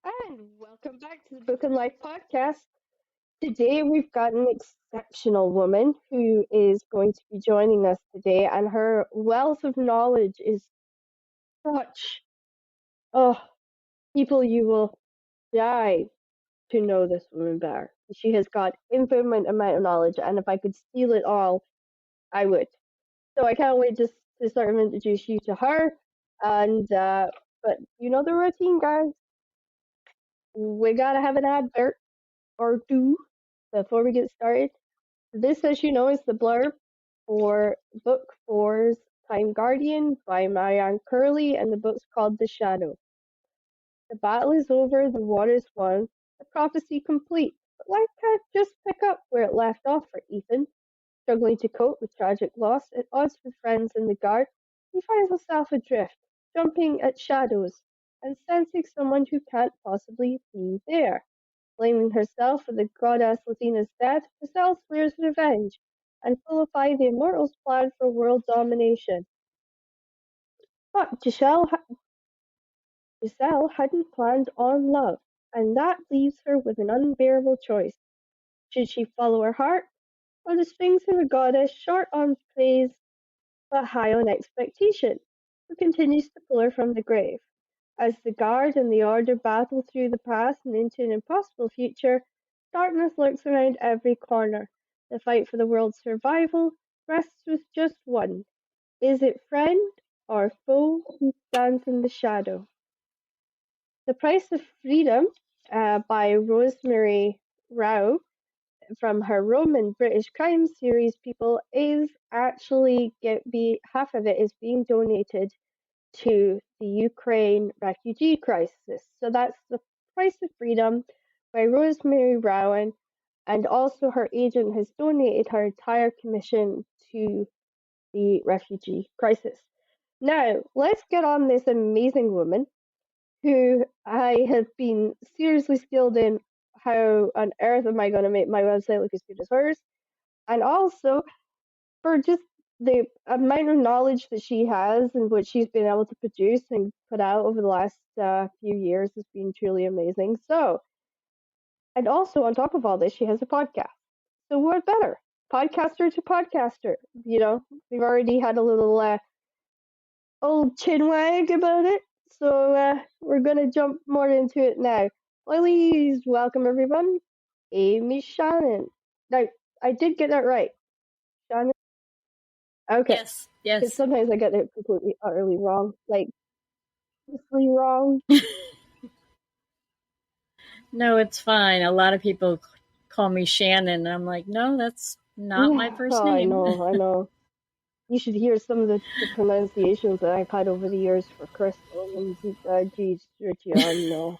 And welcome back to the Book and Life podcast. Today we've got an exceptional woman who is going to be joining us today, and her wealth of knowledge is such. Oh, people, you will die to know this woman better. She has got infinite amount of knowledge, and if I could steal it all, I would. So I can't wait just to sort of introduce you to her. And but you know the routine, guys. We gotta have an advert or two before we get started. This, as you know, is the blurb for Book Four's Time Guardian by Marianne Curley, and the book's called The Shadow. The battle is over, the war is won, the prophecy complete. But life can't just pick up where it left off for Ethan. Struggling to cope with tragic loss, at odds with friends in the guard, he finds himself adrift, jumping at shadows, and sensing someone who can't possibly be there. Blaming herself for the goddess Lathina's death, Giselle swears revenge and vilify the immortals' plan for world domination. But Giselle hadn't planned on love, and that leaves her with an unbearable choice. Should she follow her heart, or the strings of a goddess short on praise but high on expectation, who continues to pull her from the grave? As the Guard and the Order battle through the past and into an impossible future, darkness lurks around every corner. The fight for the world's survival rests with just one. Is it friend or foe who stands in the shadow? The Price of Freedom by Rosemary Rao from her Roman British crime series People is actually half of it is being donated to the Ukraine refugee crisis. So that's The Price of Freedom by Rosemary Rowan, and also her agent has donated her entire commission to the refugee crisis. Now, let's get on this amazing woman who I have been seriously skilled in how on earth am I going to make my website look as good as hers, and also for just the amount of knowledge that she has and what she's been able to produce and put out over the last few years has been truly amazing. So, and also on top of all this, she has a podcast. So what better? Podcaster to podcaster. You know, we've already had a little old chinwag about it. So we're going to jump more into it now. Please welcome everyone, Amy Shannon. Now, I did get that right. Shannon? Okay. Yes, Because yes. sometimes I get it completely, utterly wrong. Like, completely wrong. No, it's fine. A lot of people call me Shannon, and I'm like, no, that's not my Yeah, first oh, I name. know, I know. You should hear some of the pronunciations that I've had over the years for Crystal. And geez, yeah, no.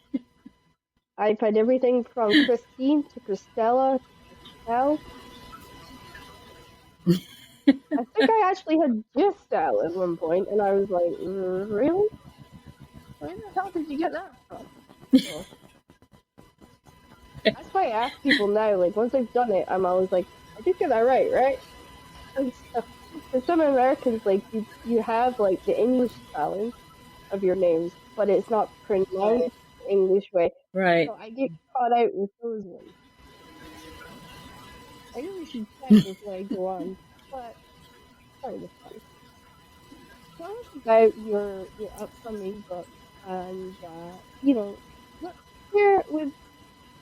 I've had everything from Christine to Christella to Christelle. I think I actually had Giselle at one point, and I was like, really? Where the hell did you get that from? So that's why I ask people now. Like once I've done it, I'm always like, I did get that right, right? And so, for some Americans, like you have like the English spelling of your names, but it's not pronounced the English way. Right. So I get caught out with those ones. I really should check before I go on, but part of the fun. Tell us about your upcoming book, and let's share it with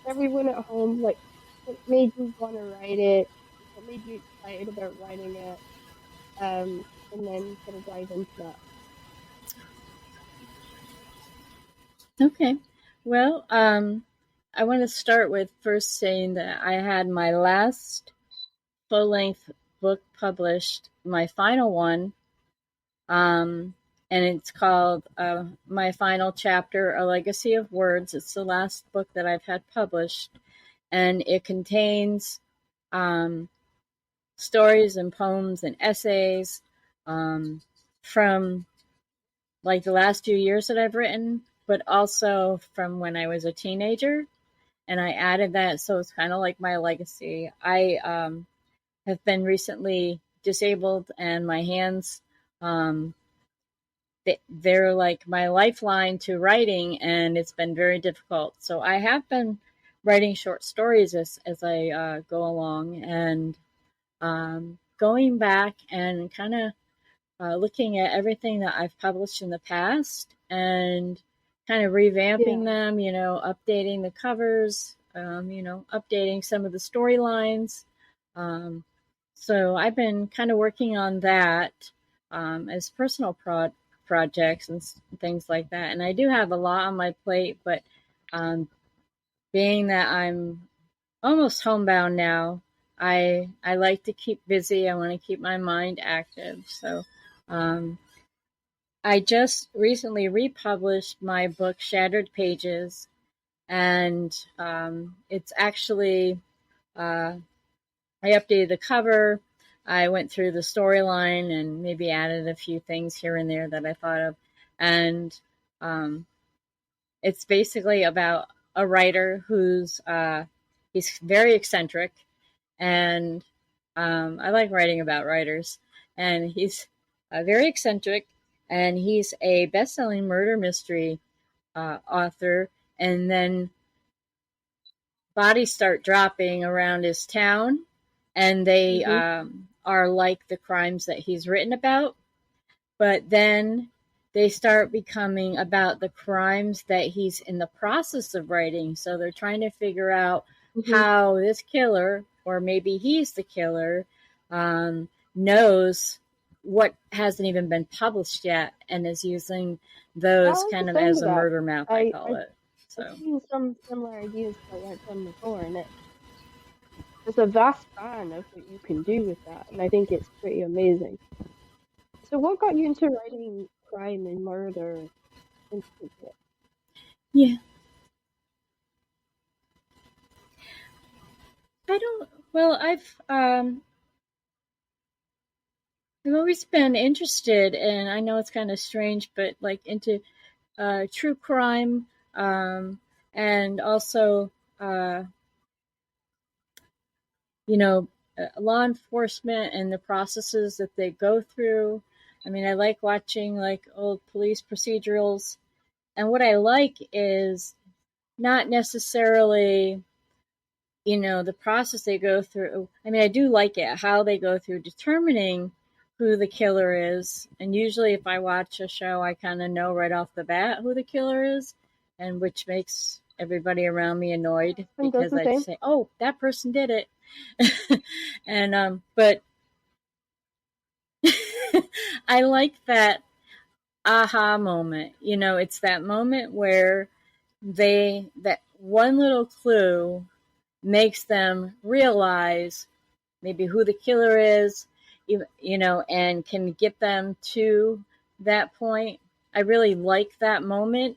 everyone at home. Like, what made you want to write it? What made you excited about writing it? And then kind of dive into that. Okay. Well, I want to start with first saying that I had my last full length book published, my final one, and it's called My Final Chapter A Legacy of Words. It's the last book that I've had published, and it contains um, stories and poems and essays from like the last few years that I've written, but also from when I was a teenager. And I added that, so it's kind of like my legacy. I have been recently disabled, and my hands um, they're like my lifeline to writing, and it's been very difficult. So I have been writing short stories as I go along, and going back and kind of looking at everything that I've published in the past and kind of revamping Yeah. them, updating the covers, updating some of the storylines. Um, so I've been kind of working on that as personal projects and things like that. And I do have a lot on my plate, but um, being that I'm almost homebound now, I like to keep busy. I want to keep my mind active. So um, I just recently republished my book Shattered Pages, and it's actually uh, I updated the cover. I went through the storyline and maybe added a few things here and there that I thought of, and um, it's basically about a writer who's he's very eccentric, and I like writing about writers. And he's very eccentric, and he's a best-selling murder mystery author. And then bodies start dropping around his town, and they Mhm. are like the crimes that he's written about, but then they start becoming about the crimes that he's in the process of writing. So they're trying to figure out Mhm. how this killer, or maybe he's the killer, knows what hasn't even been published yet, and is using I those like the kind of sound as of a that. murder map, I I call I've, it. I've So seen some similar ideas like that done before, and there's a vast span of what you can do with that, and I think it's pretty amazing. So, what got you into writing crime and murder in particular? yeah, I don't. Well, I've always been interested, and I know it's kind of strange, but like into true crime, um, and also, uh, you know, law enforcement and the processes that they go through. I mean, I like watching like old police procedurals, and what I like is not necessarily, the process they go through. I mean, I do like it, how they go through determining who the killer is. And usually, if I watch a show, I kind of know right off the bat who the killer is, and which makes everybody around me My annoyed husband does because the I'd same. say, oh, that person did it. And, but I like that aha moment. It's that moment where that one little clue makes them realize maybe who the killer is, and can get them to that point. I really like that moment,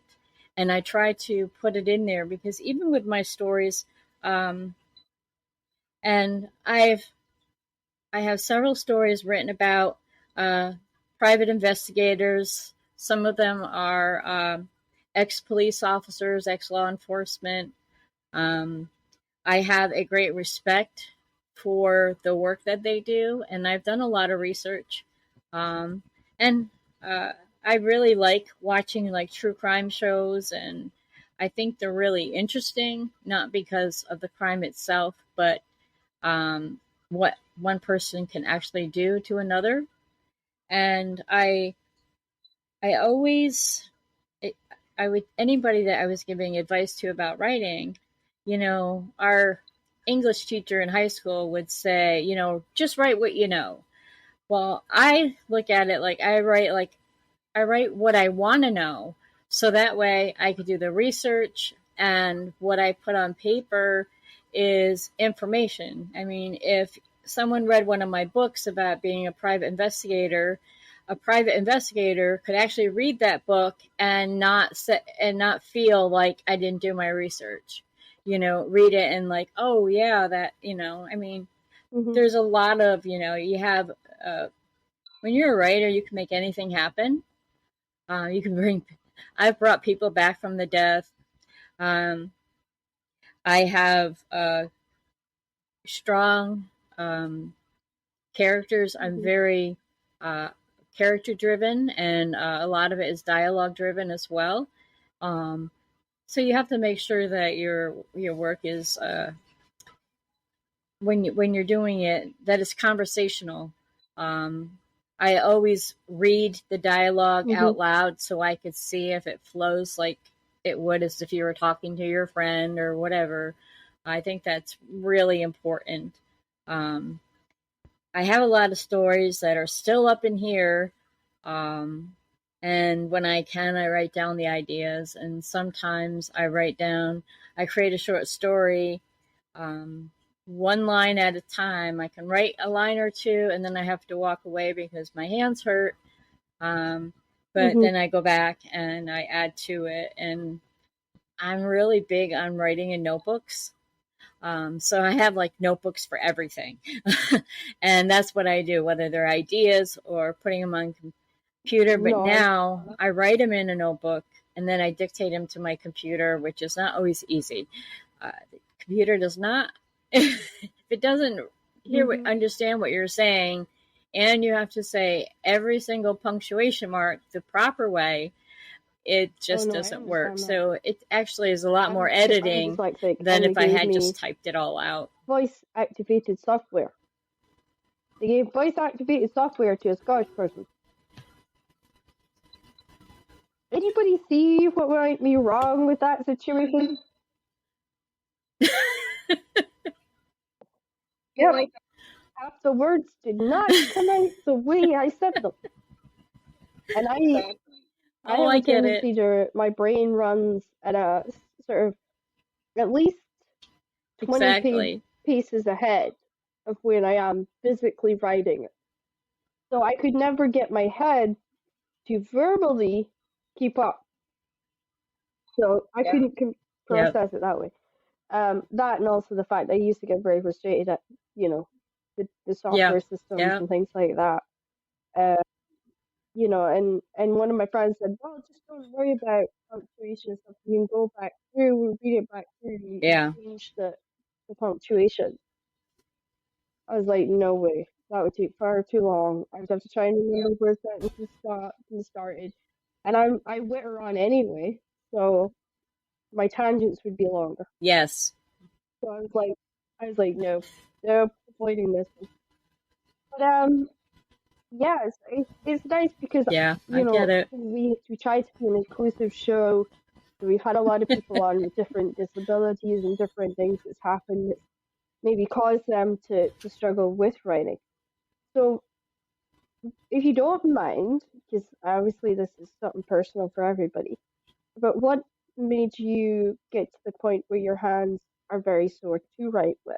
and I try to put it in there because even with my stories, um, and I have several stories written about uh, private investigators. Some of them are ex police officers, ex law enforcement. Um, I have a great respect for the work that they do, and I've done a lot of research. Um, and uh, I really like watching like true crime shows, and I think they're really interesting, not because of the crime itself, but um, what one person can actually do to another. And I always I, I would anybody that I was giving advice to about writing, our English teacher in high school would say, just write what you know. Well, I look at it like I write what I want to know, so that way I could do the research, and what I put on paper is information. I mean, if someone read one of my books about being a private investigator could actually read that book and not feel like I didn't do my research. Read it and like, oh yeah, that, I mean, Mhm. there's a lot of, you have when you're a writer, you can make anything happen. You can bring. I've brought people back from the death. Um, I have strong characters. I'm Mhm. very uh, character driven, and a lot of it is dialogue driven as well. Um, so you have to make sure that your work is when you're doing it, that it's conversational. Um, I always read the dialogue Mhm. out loud so I could see if it flows like it would as if you were talking to your friend or whatever. I think that's really important. Um, I have a lot of stories that are still up in here. Um, and when I can, I write down the ideas. And sometimes I create a short story, um, one line at a time. I can write a line or two, and then I have to walk away because my hands hurt. Um, but Mhm. then I go back and I add to it. And I'm really big on writing in notebooks. So I have like notebooks for everything. And that's what I do, whether they're ideas or putting them on computer. But No, now I write them in a notebook and then I dictate them to my computer, which is not always easy. The computer does not, if it doesn't Mhm. understand what you're saying, and you have to say every single punctuation mark the proper way, it Oh just no, I doesn't work. understand that. So it actually is a lot more I'm editing dyslexic, than and they if I gave had me just typed it all out. voice activated software. They gave voice activated software to a Scottish person. Anybody see what might be wrong with that situation? Yeah, like half the words did not come out the way I said them, and I Oh, have I a get it. tendency to my brain runs at a sort of at least 20 Exactly. paces ahead of when I am physically writing it. So I could never get my head to verbally keep up. So I couldn't Yep. process it that way. That and also the fact that I used to get very frustrated at, you know, the Yep. software systems Yep. and things like that. Uh, and one of my friends said, "Well, just don't worry about punctuation and stuff. You can go back through, read it back through, and Yeah. change the punctuation." I was like, "No way. That would take far too long. I would have to try and remember where sentences started, and I witter on anyway, so my tangents would be longer." Yes. So I was like, no, no, avoiding this one. But yeah, it's nice because Yeah. I get it. we try to be an inclusive show. So we've had a lot of people on with different disabilities and different things that's happened that's maybe caused them to struggle with writing. So if you don't mind, because obviously this is something personal for everybody, but what made you get to the point where your hands are very sore to write with?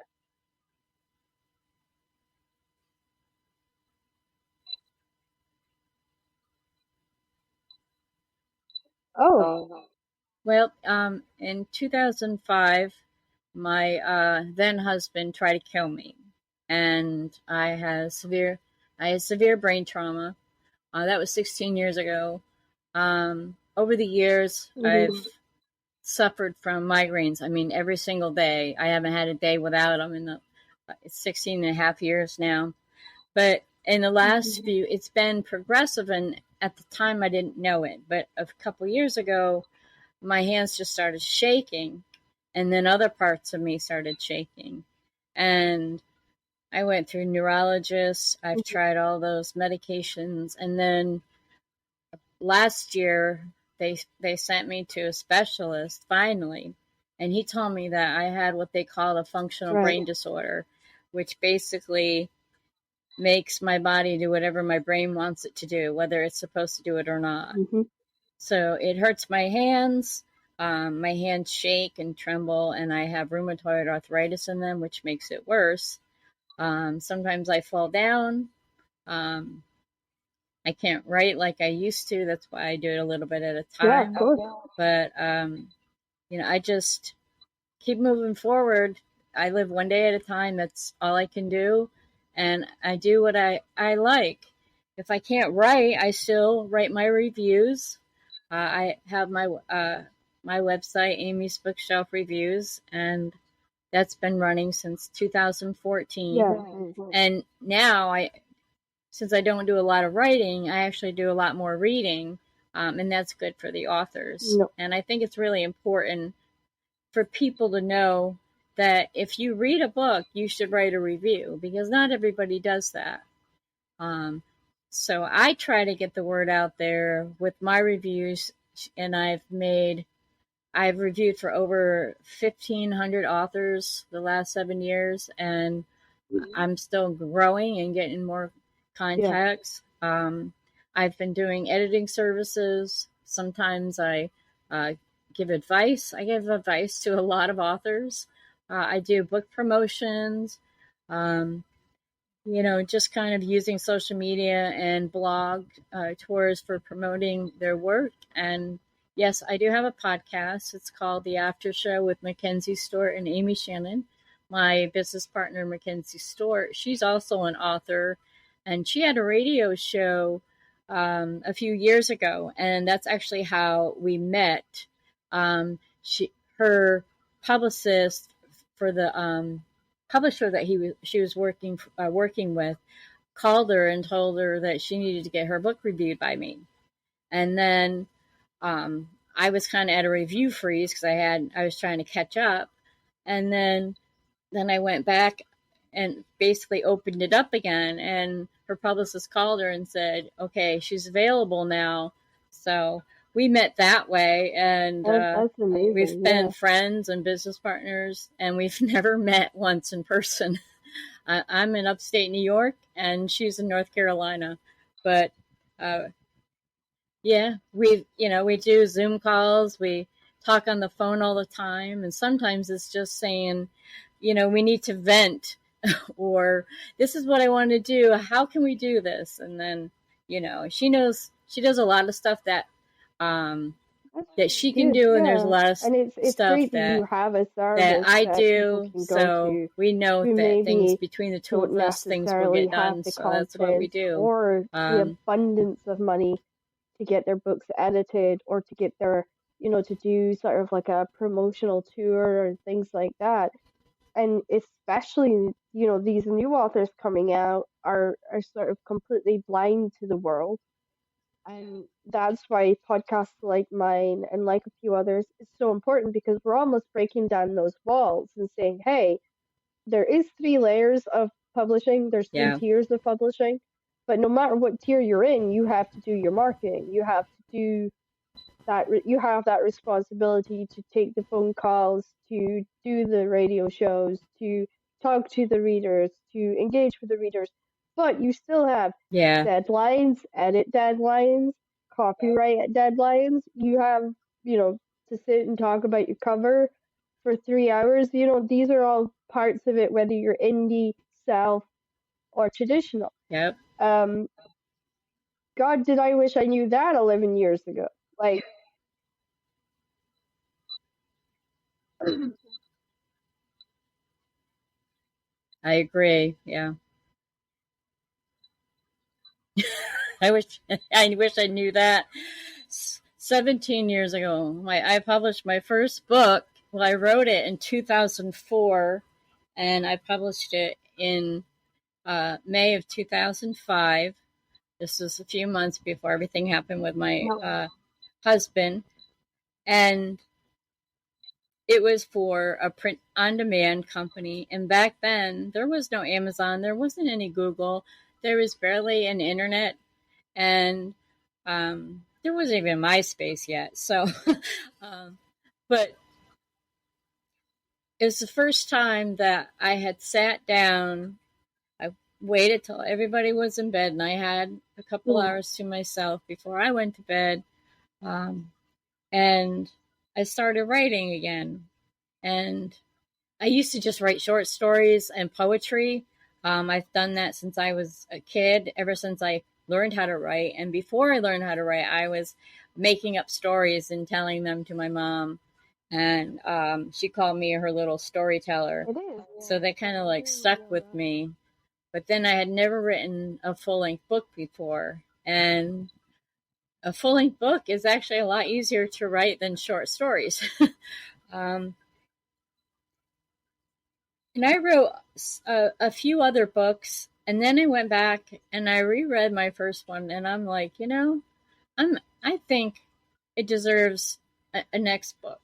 Oh. Well, in 2005, my then husband tried to kill me, and I had severe brain trauma. That was 16 years ago. Over the years, Mhm. I've suffered from migraines. I mean, every single day. I haven't had a day without them in the it's 16 and a half years now. But in the last few, it's been progressive, and at the time I didn't know it. But a couple years ago, my hands just started shaking, and then other parts of me started shaking. And I went through neurologists. I've Mhm. tried all those medications, and then last year they sent me to a specialist finally, and he told me that I had what they call a functional Right. brain disorder, which basically makes my body do whatever my brain wants it to do, whether it's supposed to do it or not. Mhm. So it hurts my hands. My hands shake and tremble, and I have rheumatoid arthritis in them, which makes it worse. Sometimes I fall down. Um, I can't write like I used to. That's why I do it a little bit at a Yeah, of time. course. But I just keep moving forward. I live one day at a time. That's all I can do, and I do what I like. If I can't write, I still write my reviews. I have my website, Amy's Bookshelf Reviews, and that's been running since 2014. Yeah. And now since I don't do a lot of writing, I actually do a lot more reading, and that's good for the authors. No, And I think it's really important for people to know that if you read a book, you should write a review because not everybody does that. Um, so I try to get the word out there with my reviews, and I've reviewed for over 1,500 authors the last 7 years, and I'm still growing and getting more yeah, contacts. I've been doing editing services. Sometimes I uh, give advice. I give advice to a lot of authors. I do book promotions. Um, just kind of using social media and blog tours for promoting their work. And yes, I do have a podcast. It's called The After Show with Mackenzie Stewart and Amy Shannon. My business partner, Mackenzie Stewart, she's also an author, and she had a radio show a few years ago, and that's actually how we met. Her publicist for the publisher that she was working with called her and told her that she needed to get her book reviewed by me. And then I was kind of at a review freeze because I was trying to catch up. And then I went back and basically opened it up again, and her publicist called her and said, "Okay, she's available now." So we met that way, and that's we've amazing. been Yeah, friends and business partners, and we've never met once in person. I'm in upstate New York, and she's in North Carolina. But uh, yeah, we do Zoom calls. We talk on the phone all the time, and sometimes it's just saying, we need to vent, or this is what I want to do. How can we do this? And then, she does a lot of stuff um, that's that really she can good. do, and there's a Yeah, lot of and it's stuff great that you have a that service I that people do. can go So to we know who that things maybe between the two don't of us, things will necessarily get have done. the So that's what we confidence do. or the Um, abundance of money to get their books edited or to get their, to do sort of like a promotional tour and things like that. And especially, these new authors coming out are sort of completely blind to the world. And that's why podcasts like mine and like a few others is so important because we're almost breaking down those walls and saying, hey, there is three layers of publishing, there's three yeah, tiers of publishing, but no matter what tier you're in, you have to do your marketing. You have to do you have that responsibility to take the phone calls, to do the radio shows, to talk to the readers, to engage with the readers. But you still have yeah, deadlines, edit deadlines, copyright deadlines. You have, to sit and talk about your cover for 3 hours. These are all parts of it, whether you're indie, self, or traditional. yep. Um, God, did I wish I knew that 11 years ago? Like, I agree. Yeah. I wish I knew that 17 years ago. I published my first book. Well, I wrote it in 2004, and I published it in May of 2005. This was a few months before everything happened with my husband, and it was for a print on demand company. And back then, there was no Amazon, there wasn't any Google, there was barely an internet, and there wasn't even MySpace yet. So, um, but it was the first time that I had sat down. I waited till everybody was in bed, and I had a couple yeah, hours to myself before I went to bed. Um, and I started writing again. And I used to just write short stories and poetry. I've done that since I was a kid, ever since I learned how to write. And before I learned how to write, I was making up stories and telling them to my mom. And she called me her little storyteller. it is. So Yeah, that kind of I like do. stuck with me. But then I had never written a full length book before. And a full length book is actually a lot easier to write than short stories. um, and I wrote a few other books, And then I went back and I reread my first one, and I'm like, I think it deserves a next book.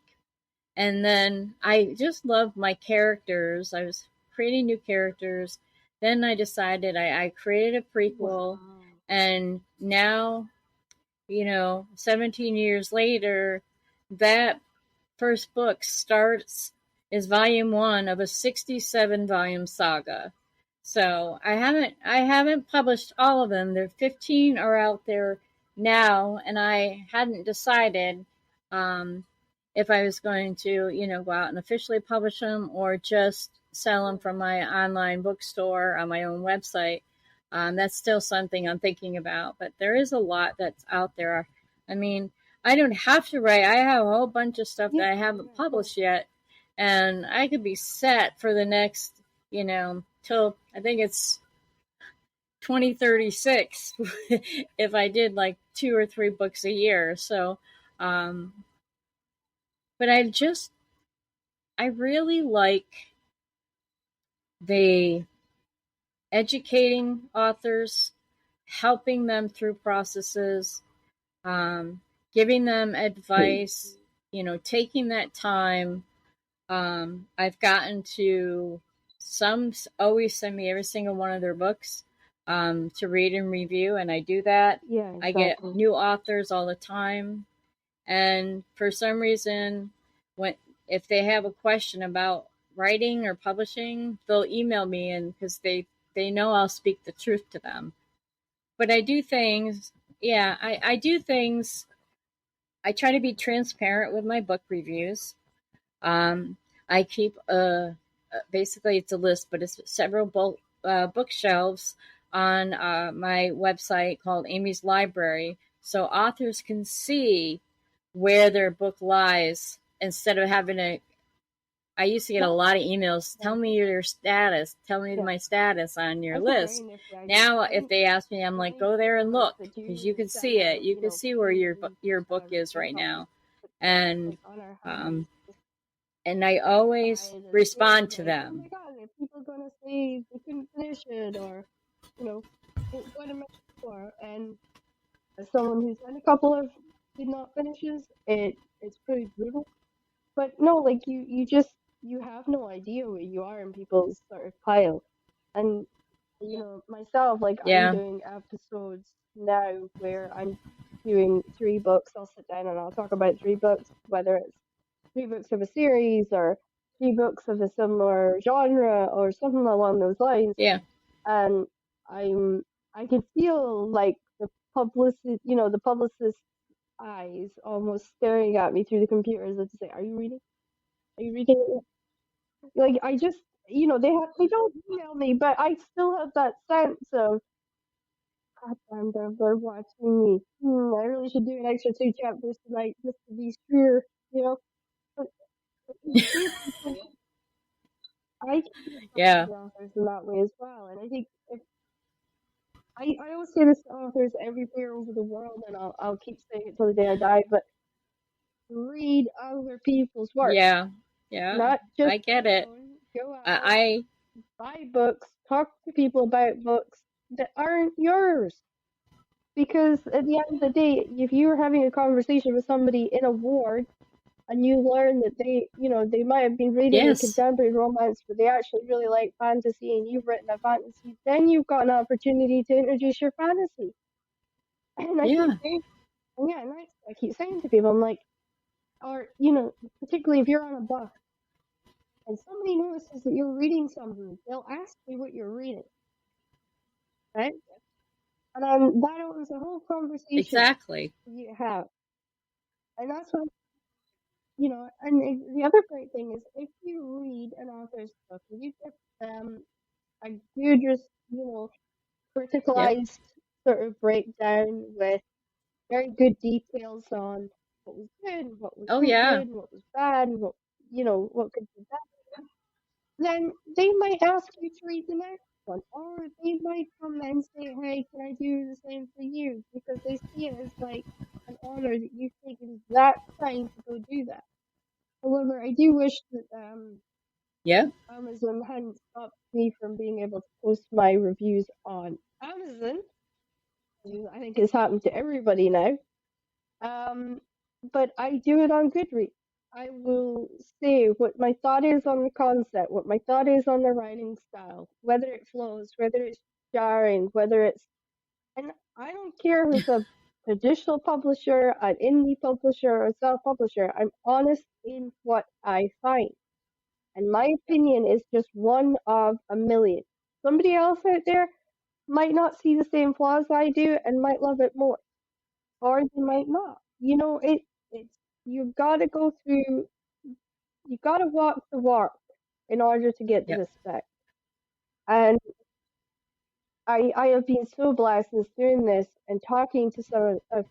And then I just loved my characters. I was creating new characters. Then I decided I created a prequel, Wow. and now, 17 years later, that first book starts is volume one of a 67 volume saga. So I haven't published all of them. There 15 are out there now, and I hadn't decided um, if I was going to go out and officially publish them or just sell them from my online bookstore on my own website. That's still something I'm thinking about, but there is a lot that's out there. I mean, I don't have to write. I have a whole bunch of stuff Yeah, that I haven't published yet, and I could be set for the next, till I think it's 2036 if I did like 2 or 3 books a year. So, um, but I really like the educating authors, helping them through processes, um, giving them advice, taking that time. I've gotten to some always send me every single one of their books to read and review, and I do that. yeah, I get exactly. new authors all the time, and for some reason, when if they have a question about writing or publishing, they'll email me, and because they know I'll speak the truth to them. But I do things. Yeah, I do things. I try to be transparent with my book reviews. Um, I keep basically it's a list, but it's several bookshelves on my website called Amy's Library, so authors can see where their book lies instead of having to. I used to get a That's lot of emails. Tell me your status. Tell me yeah. my status on your That's a very list. nifty idea. Now, I if think they ask me, I'm for like, any go there and authors look that because you do can send see it. out, You can see where your pre-releases book of is their right now, published books, and like on our um, Just and I always side, and they're respond to like, "Oh them. my god, are people gonna say they couldn't finish it, or you know, what am I for?" And as someone who's done a couple of did not finishes, it's pretty brutal. But no, like you have no idea where you are in people's sort of pile, and myself, like I'm Yeah, doing episodes now where I'm doing 3 books. I'll sit down and I'll talk about 3 books, whether it's 3 books of a series or 3 books of a similar genre or something along those lines. yeah, And I'm I can feel like the publicist's eyes almost staring at me through the computer as if to say, "Are you reading? Are you reading it?" Like I just, they don't email me, but I still have that sense of, God damn, they're watching me. I really should do an extra 2 chapters tonight just to be sure, you know. But seriously, I can be attached to yeah, the authors in that way as well. And I think if I always say this to authors everywhere over the world, and I'll keep saying it till the day I die, but read other people's work, yeah, yeah. not just I get your it. own. Go out, I buy books, talk to people about books that aren't yours. Because at the end of the day, if you're having a conversation with somebody in a ward and you learn that they might have been reading a yes, contemporary romance, but they actually really like fantasy and you've written a fantasy, then you've got an opportunity to introduce your fantasy. And I keep yeah, saying, yeah, and I keep saying to people, I'm like, or, particularly if you're on a bus and somebody notices that you're reading something, they'll ask you what you're reading, right? And that opens a whole conversation exactly. for you to have. And that's what and the other great thing is if you read an author's book, if you give them a good, just, Yep. criticalized sort of breakdown with very good details on what was good and what Oh wasn't yeah, good and what was bad and what could be better, then they might ask you to read the next one, or they might come and say, "Hey, can I do the same for you?" Because they see it as like an honor that you've taken that time to go do that. However, I do wish that Yep. Amazon hadn't stopped me from being able to post my reviews on Amazon. I think it's happened to everybody now. Um, but I do it on Goodreads. I will say what my thought is on the concept, what my thought is on the writing style, whether it flows, whether it's jarring, whether it's, and I don't care if it's a traditional publisher, an indie publisher, or a self-publisher. I'm honest in what I find. And my opinion is just one of a million. Somebody else out there might not see the same flaws I do and might love it more, or they might not. It's you got to go through. You got to walk the walk in order to get the Yep. respect. And I have been so blessed since doing this and talking to some of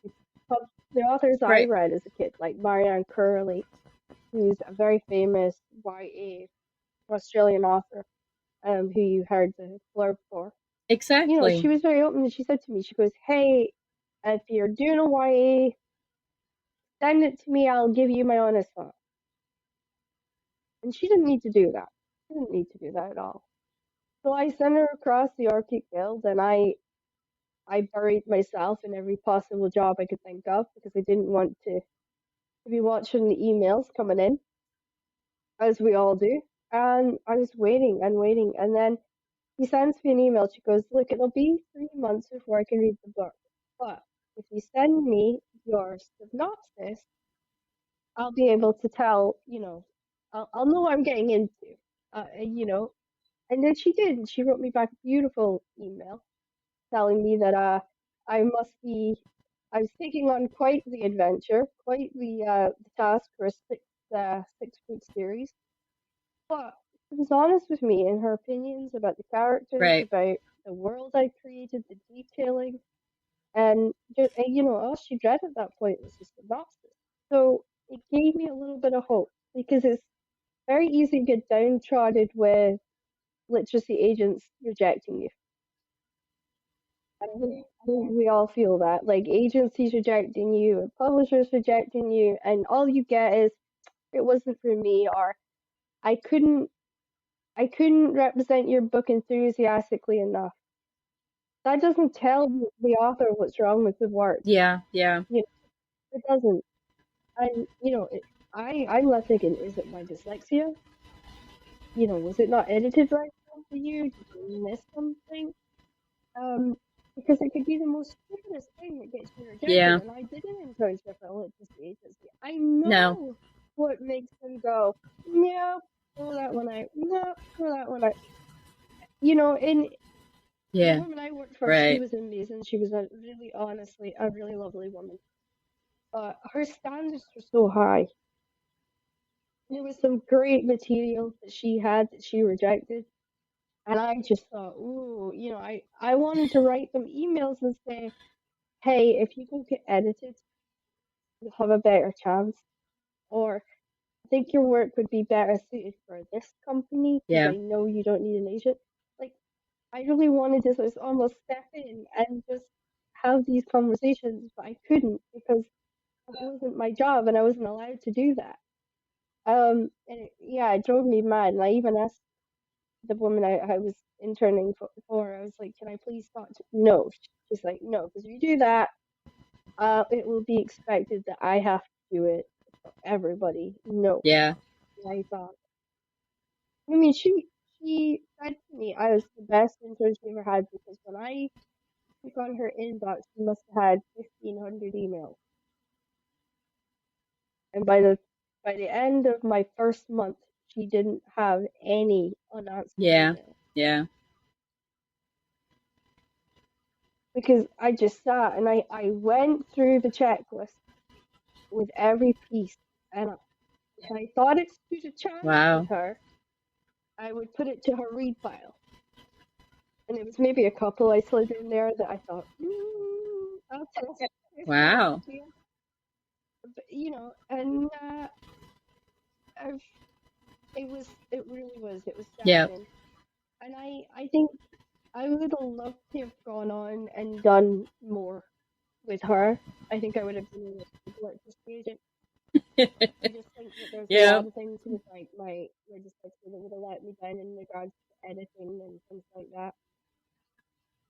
the authors I Right. read as a kid, like Marianne Curley, who's a very famous YA Australian author, who you heard the blurb for. She Exactly. was very open and she said to me, she goes, "Hey, if you're doing a YA, send it to me, I'll give you my honest thought." And she didn't need to do that. She didn't need to do that at all. So I sent her across the Arctic Guild and I buried myself in every possible job I could think of because I didn't want to be watching the emails coming in, as we all do. And I was waiting and waiting. And then he sends me an email. She goes, "Look, it'll be 3 months before I can read the book. But if you send me your synopsis, I'll be able to tell, I'll know what I'm getting into." And then she did. And she wrote me back a beautiful email telling me that I must be, I was taking on quite the adventure, quite the task for a 6 book series. But she was honest with me in her opinions about the characters, Right. about the world I created, the detailing, and all she read at that point was the synopsis. So it gave me a little bit of hope because it's very easy to get downtrodden with literacy agents rejecting you. I think we all feel that, like agencies rejecting you, and publishers rejecting you, and all you get is it wasn't for me, or I couldn't, I couldn't represent your book enthusiastically enough. That doesn't tell the author what's wrong with the work. Yeah. Yeah. You know, it doesn't. And I'm left thinking, is it my dyslexia? Was it not edited right for you? Did you miss something? Um, because it could be the most stupidest thing that gets you rejected. Yeah. And I did an internship at a literacy agency. I No. know what makes them go, no, throw that one out, no, throw that one out. And the Yeah. woman I worked for, she Right. was amazing. She was honestly, a really lovely woman. But her standards were so high. There was some great material that she had that she rejected. And I just thought, ooh, I wanted to write them emails and say, "Hey, if you don't get edited, you'll have a better chance." Or, "I think your work would be better suited for this company because Yeah. I know you don't need an agent." Like, I really wanted to just almost step in and just have these conversations, but I couldn't because it wasn't my job and I wasn't allowed to do that. Yeah, it drove me mad. And I even asked the woman I was interning for, I was like, "Can I please talk to?" No. She's like, "No, because if you do that, it will be expected that I have to do it for everybody." No. Yeah. I thought, I mean, she said to me I was the best intern she ever had because when I took on her inbox, she must have had 1,500 emails. And by the end of my first month, she didn't have any unanswered Yeah. emails Yeah. because I just sat and I went through the checklist with every piece, and if I thought it stood a chance with Wow. her, I would put it to her read file. And it was maybe a couple I slid in there that I thought, I'll test that Wow. idea. But, and it really was, it was Yeah. saddening. And I think I would have loved to have gone on and done more with her. I think I would have been a good agent. I just think that there's a Yeah. lot of things with like my dyslexia that would have let me down in regards to editing and things like that.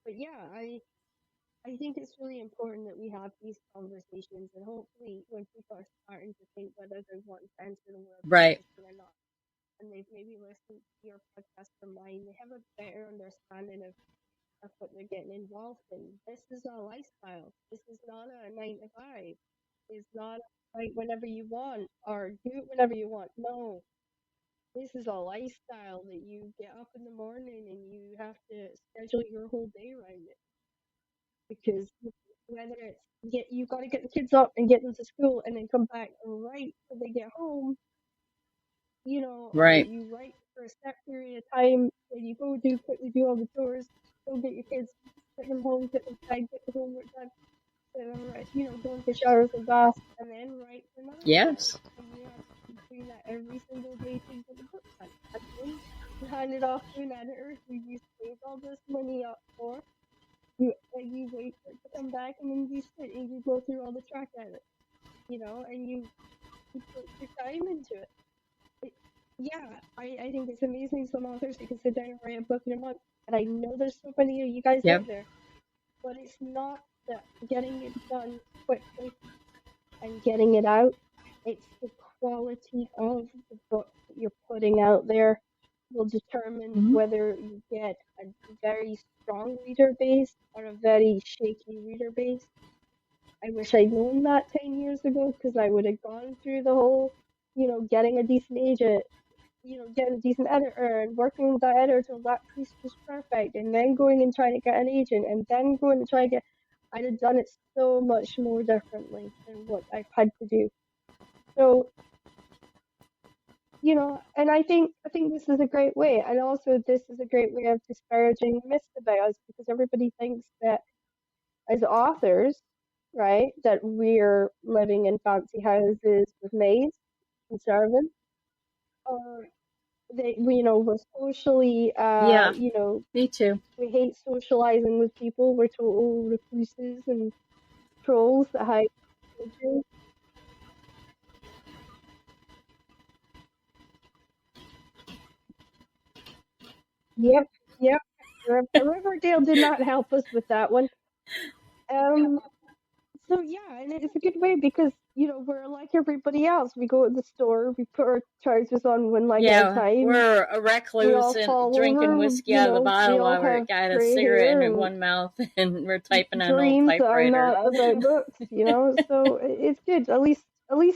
But yeah, I think it's really important that we have these conversations, and hopefully, when people are starting to think whether they want to enter the world of Right. publishing or not, and they've maybe listened to your podcast or mine, they have a better understanding of what they're getting involved in. This is a lifestyle. This is not a 9 to 5. It's not like whenever you want or do it whenever you want. No, this is a lifestyle that you get up in the morning and you have to schedule your whole day around it, because whether it's you got to get the kids up and get them to school and then come back right when they get home, or Right. you write for a set period of time, then you go quickly do all the chores, go get your kids, get them home, get them fed, get the homework done, get them right, go into showers and baths, and then write for another set. Yes. And you have to keep doing that every single day to get the book done. And then you hand it off to an editor who you saved all this money up for. You wait for it to come back, and then you sit and you go through all the track edits, and you put your time into it. Yeah, I think it's amazing some authors that can sit down and write a book in a month. And I know there's so many of you guys Yep. out there, but it's not that getting it done quickly and getting it out. It's the quality of the book that you're putting out there will determine Mhm. whether you get a very strong reader base or a very shaky reader base. I wish I'd known that 10 years ago, because I would have gone through the whole, getting a decent agent, getting a decent editor and working with that editor till that piece was perfect, and then going and trying to get an agent, and then going to try to get. I'd have done it so much more differently than what I've had to do. So, and I think this is a great way, and also this is a great way of disparaging myths about us, because everybody thinks that as authors, right, that we're living in fancy houses with maids and servants, or we're socially, Yeah. Me too. we hate socializing with people. We're total recluses and trolls that hide in. Yep, yep. Riverdale did not help us with that one. Um, so yeah, and it's a good way, because we're like everybody else. We go to the store, we put our trousers on one leg at a Yeah, time. we're a We all recluse and fall drinking over. whiskey out of the We bottle all while we're have got a gray cigarette hair in and one mouth and we're typing on an old dreams that are typewriter. not about books. So it's good. At least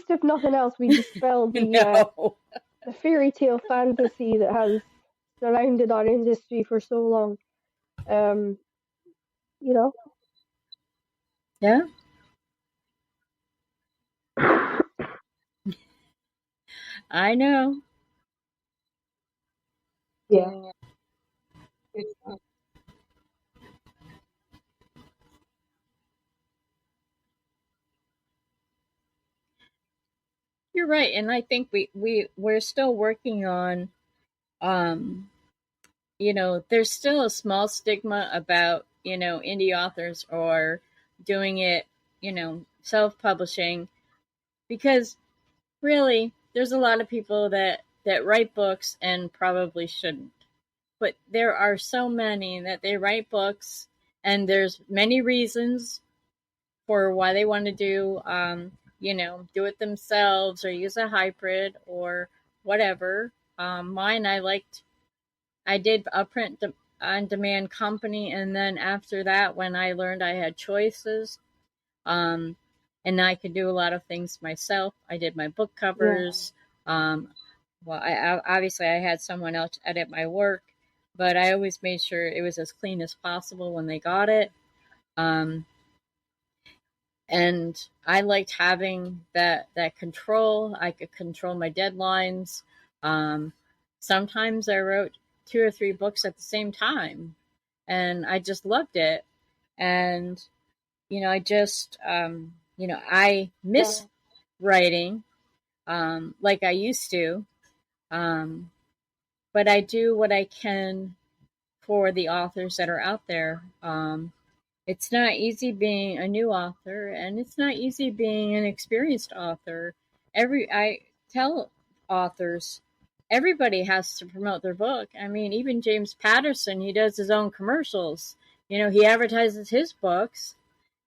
if nothing else, we dispel No. the fairy tale fantasy that has surrounded our industry for so long. Um, you know. Yeah, I know. Yeah. You're right, and I think we're still working on um there's still a small stigma about, indie authors or doing it, self-publishing, because really there's a lot of people that write books and probably shouldn't. But there are so many that they write books, and there's many reasons for why they want to do it themselves or use a hybrid or whatever. Mine, I did a print on demand company, and then after that, when I learned I had choices, um, and I could do a lot of things myself, I did my book Yeah. covers. Um, well, obviously I had someone else edit my work, but I always made sure it was as clean as possible when they got it. Um, and I liked having that control. I could control my deadlines. Um, Sometimes I wrote 2 or 3 books at the same time, and I just loved it. And I miss writing like I used to, um, but I do what I can for the authors that are out there. It's not easy being a new author, and it's not easy being an experienced author. I tell authors, everybody has to promote their book. I mean, even James Patterson, he does his own commercials. He advertises his books.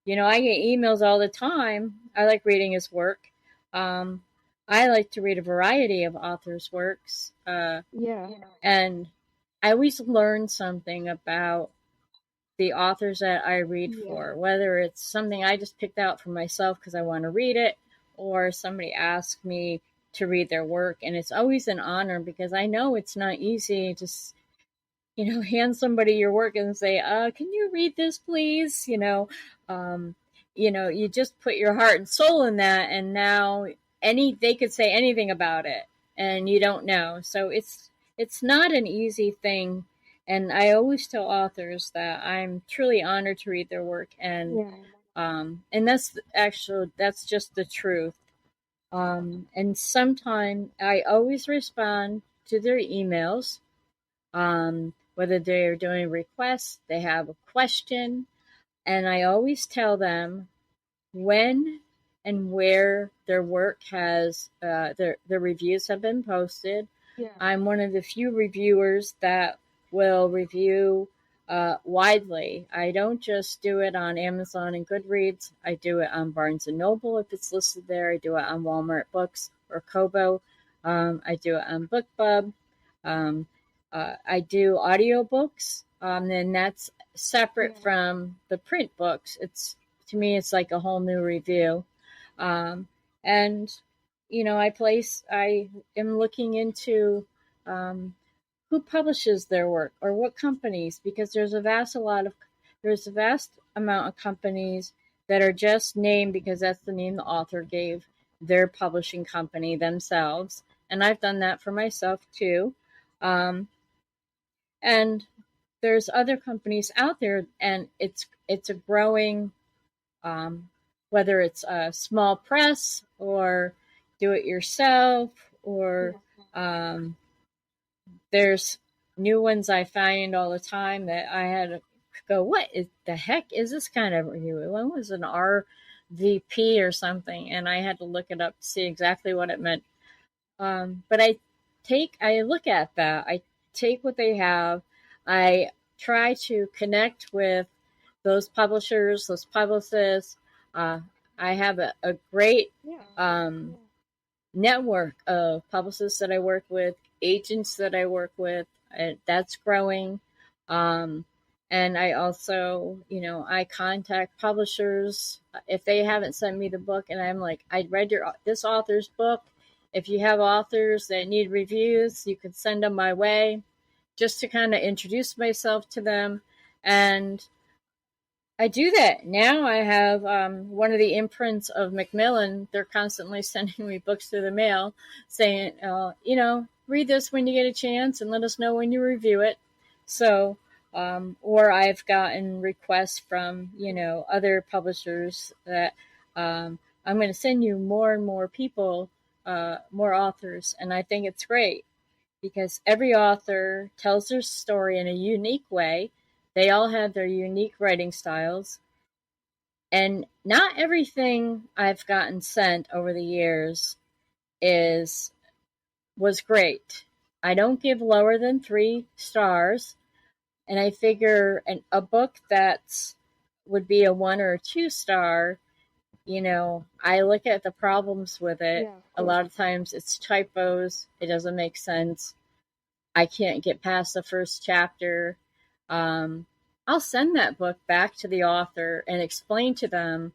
I get emails all the time. I like reading his work. Um, I like to read a variety of authors' works. Yeah. And I always learn something about the authors that I read Yeah. for, whether it's something I just picked out for myself because I want to read it, or somebody asked me to read their work. And it's always an honor because I know it's not easy to hand somebody your work and say, can you read this, please? Um, you just put your heart and soul in that, and now they could say anything about it, and you don't know. So it's not an easy thing. And I always tell authors that I'm truly honored to read their work, Yeah. and that's just the truth. And sometimes I always respond to their emails, whether they're doing requests, they have a question, and I always tell them when and where their work has their reviews have been posted. Yeah. I'm one of the few reviewers that will review widely. I don't just do it on Amazon and Goodreads. I do it on Barnes and Noble if it's listed there. I do it on Walmart Books or Kobo. I do it on BookBub. Um, I do audiobooks, and that's separate Yeah. from the print books. It's To me, it's like a whole new review. Um, and I am looking into um, who publishes their work or what companies, because there's a vast amount of companies that are just named because that's the name the author gave their publishing company themselves, and I've done that for myself too. Um, and there's other companies out there, and it's a growing, um, whether it's a small press or do it yourself, or um, there's new ones I find all the time that I had to go, what is the heck is this kind of review? One was an RVP or something, and I had to look it up to see exactly what it meant. But I look at that. I take what they have. I try to connect with those publishers, those publicists. Uh, I have a great Yeah. um, network of publicists that I work with, agents that I work with. That's growing. Um, and I also, I contact publishers if they haven't sent me the book, and I'm like, I read this author's book. If you have authors that need reviews, you can send them my way, just to kind of introduce myself to them. And I do that now. I have one of the imprints of Macmillan. They're constantly sending me books through the mail, saying, read this when you get a chance, and let us know when you review it. So, or I've gotten requests from other publishers that I'm going to send you more and more people, more authors, and I think it's great because every author tells their story in a unique way. They all have their unique writing styles. And not everything I've gotten sent over the years is was great. I don't give lower than 3 stars, and I figure a book that would be a 1 or 2 star. I look at the problems with it. Yeah. Of A course. lot of times it's typos. It doesn't make sense. I can't get past the first chapter. Um, I'll send that book back to the author and explain to them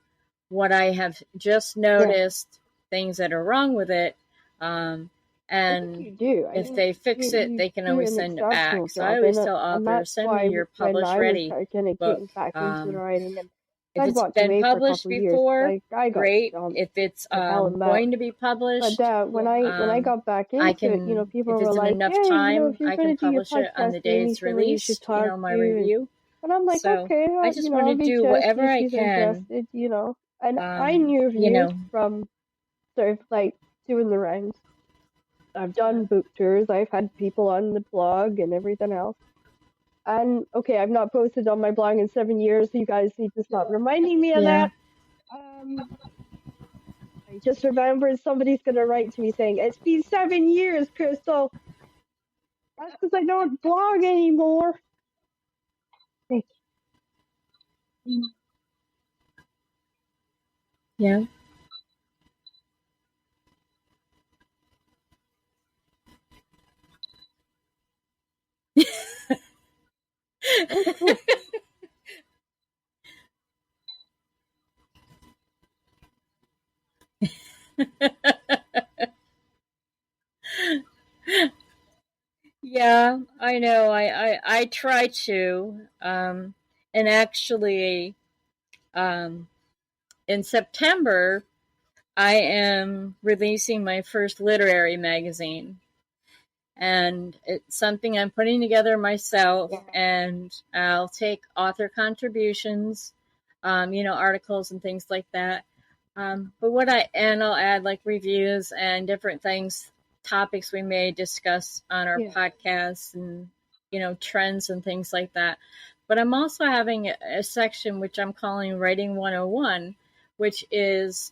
what I have just Yeah. noticed, things that are wrong with it. Um, I think and you do. I if think they you fix it, you they can do always an send it back. exceptional So I job, always and tell and authors, that's send me why your when published I was ready kind of book. getting back into the writing, and If I'd it's walked been away for a published couple of years because before, I got great. dumped If it's like out and about. going to be But published, when I got back I into it, can, people if were it's in like, enough "Yeah, time, if you're I going can to do your publish it on podcast, the day maybe it's somebody you should released, talk my to." review. And I'm like, So "Okay, I just want I'll to reach do out to whatever you if I she's can. interested. And I knew reviews You know, from sort of like doing the rounds. I've done book tours. I've had people on the blog and everything else. And okay, I've not posted on my blog in 7 years, so you guys need to stop reminding me of yeah, that. Um, I just remembered somebody's going to write to me saying, "It's been 7 years, Crystal. That's because I don't blog anymore." Thank you. Yeah. Oh, cool. Yeah, I know. I try to. And actually, um, in September, I am releasing my first literary magazine. And it's something I'm putting together myself, Yeah. and I'll take author contributions, articles and things like that. But I'll add like reviews and different things, topics we may discuss on our Yeah. podcasts, and trends and things like that. But I'm also having a section which I'm calling Writing 101, which is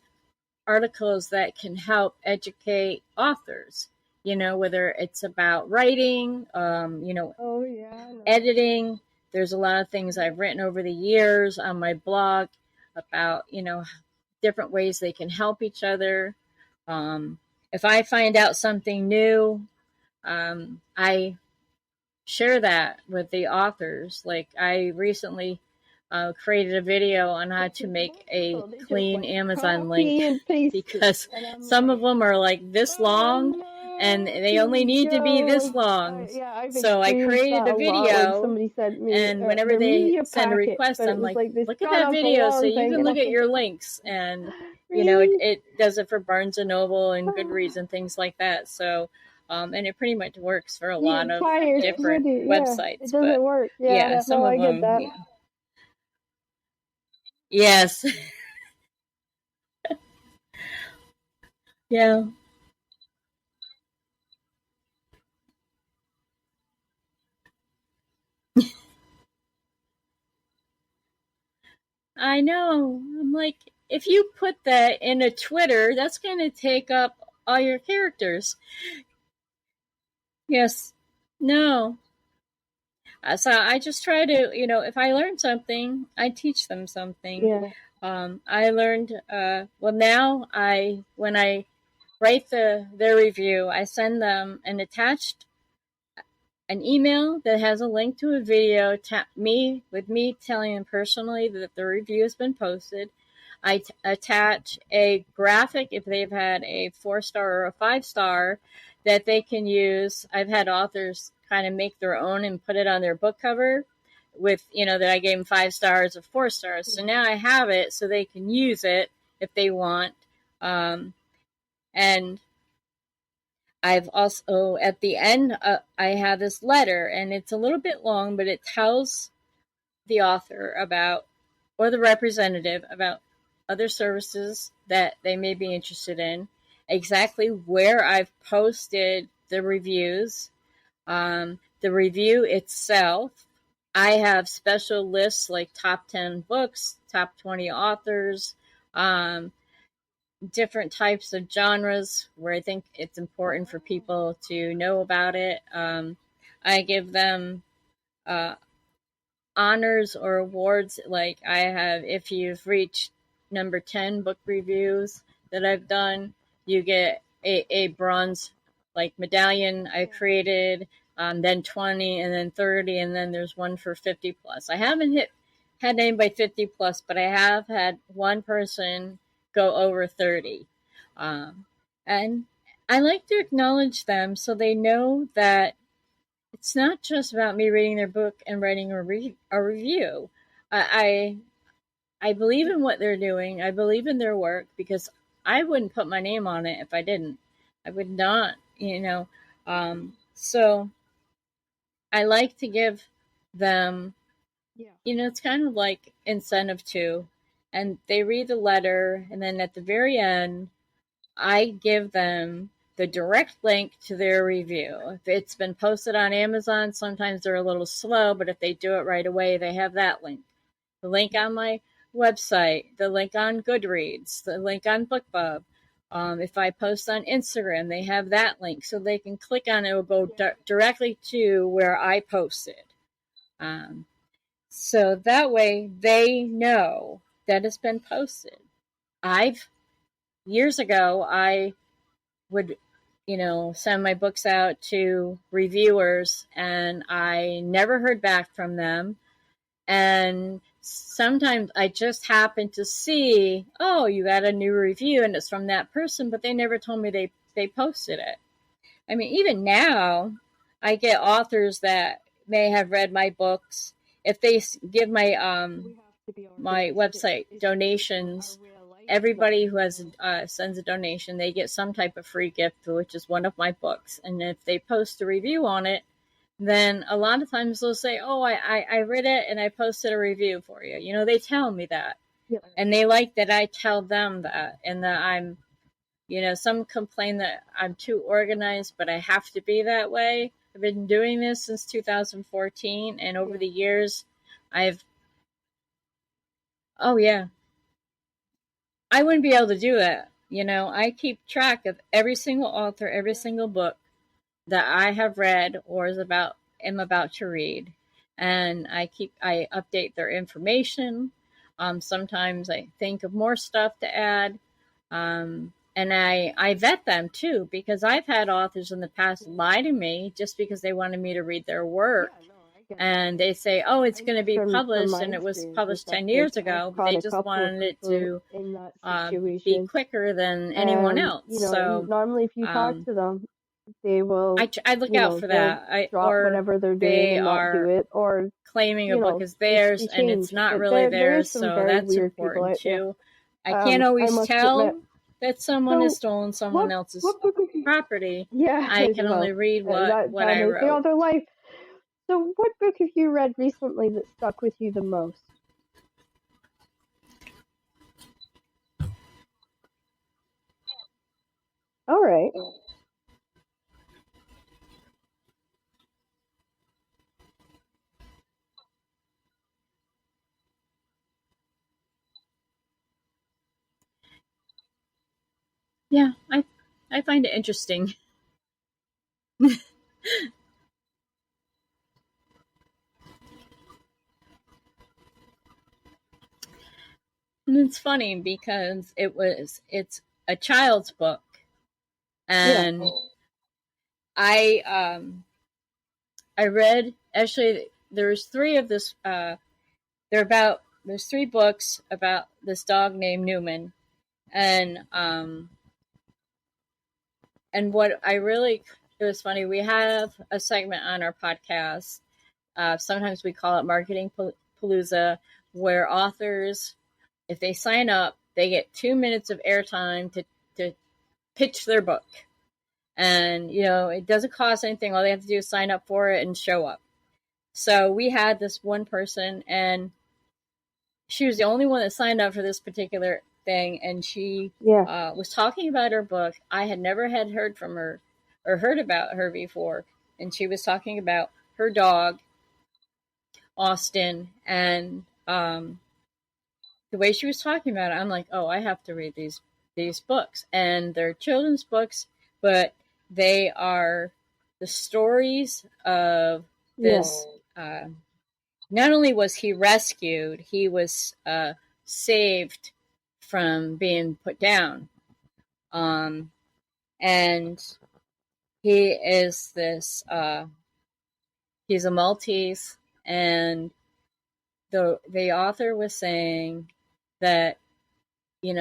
articles that can help educate authors, whether it's about writing, Oh, yeah. No. editing. There's a lot of things I've written over the years on my blog about, different ways they can help each other. Um, if I find out something new, I share that with the authors. Like I recently created a video on how to make a So they just clean like Amazon link copy and paste it. because And I'm some of like, them are like this oh long and no, they here only we need to be go. this long. Yeah, I've So I experienced created that a a lot. Like video, somebody sent me and whenever their they media send a packet, request, but it I'm was like, like this look at god that awful video so long you thing. can And look I'm at like, your links. And, really? it does it for Barnes and Noble and Goodreads and things like that. So, and it pretty much works for a The lot of entire different study, yeah, it websites. But doesn't work. Yeah, yeah, no, some of I get them, that. yeah. Yes. Yeah. I know. I'm like, if you put that in a Twitter, that's going to take up all your characters. Yes. No. So I just try to, if I learn something, I teach them something. Yeah. I learned, well, now when I write their review, I send them an attached an email that has a link to a video, with me telling them personally that the review has been posted. I attach a graphic if they've had a 4-star or a 5-star that they can use. I've had authors kind of make their own and put it on their book cover with, that I gave them 5 stars or 4 stars. So now I have it so they can use it if they want. And I've also, at the end, I have this letter, and it's a little bit long, but it tells the author about, or the representative about other services that they may be interested in, exactly where I've posted the reviews, the review itself. I have special lists like top 10 books, top 20 authors, um, different types of genres where I think it's important for people to know about it. I give them uh, honors or awards. Like I have, if you've reached number 10 book reviews that I've done, you get a bronze like medallion I created, then 20 and then 30, and then there's one for 50 plus. I haven't had anybody 50 plus, but I have had one person go over 30. Um, and I like to acknowledge them so they know that it's not just about me reading their book and writing a review. I I believe in what they're doing. I believe in their work because I wouldn't put my name on it if I didn't. I would not, So I like to give them, Yeah. it's kind of like incentive too. And they read the letter, and then at the very end, I give them the direct link to their review. If it's been posted on Amazon, sometimes they're a little slow, but if they do it right away, they have that link. The link on my website, the link on Goodreads, the link on BookBub. If I post on Instagram, they have that link, so they can click on it. It will go directly to where I posted. So that way they know that it's been posted. Years ago, I would, send my books out to reviewers, and I never heard back from them. And sometimes I just happen to see, oh, you got a new review and it's from that person, but they never told me they posted it. I mean, even now, I get authors that may have read my books. If they give my website donations, everybody who has sends a donation, they get some type of free gift, which is one of my books. And if they post a review on it, then a lot of times they'll say, oh, I read it and I posted a review for you. They tell me that. Yeah. And they like that I tell them that, and that I'm, some complain that I'm too organized, but I have to be that way. I've been doing this since 2014, and over the years, oh yeah, I wouldn't be able to do that. I keep track of every single author, every single book that I have read or am about to read, and I update their information. Sometimes I think of more stuff to add, and I vet them too, because I've had authors in the past lie to me just because they wanted me to read their work. And they say, oh, it's going to be published, and it was published 10 years ago, but they just wanted it to be quicker than anyone else. So normally if you talk to them, they will. I look out for that. Drop whatever they're doing and not do it, or claiming a book is theirs and it's not really theirs. So that's important too. I can't always tell that someone has stolen someone else's property. Yeah, I can only read what I wrote. All their life. So, what book have you read recently that stuck with you the most? All right. Yeah, I find it interesting. And it's funny because it's a child's book, and I read, actually there's three of this there's three books about this dog named Newman, and what it was funny, we have a segment on our podcast, sometimes we call it Marketing Palooza, where authors, if they sign up, they get 2 minutes of airtime to pitch their book. And, it doesn't cost anything. All they have to do is sign up for it and show up. So we had this one person, and she was the only one that signed up for this particular thing. And she was talking about her book. I had never heard from her or heard about her before. And she was talking about her dog, Austin, and the way she was talking about it, I'm like, oh, I have to read these books. And they're children's books, but they are the stories of this. Not only was he rescued, he was saved from being put down. And he is this, he's a Maltese, and the author was saying that,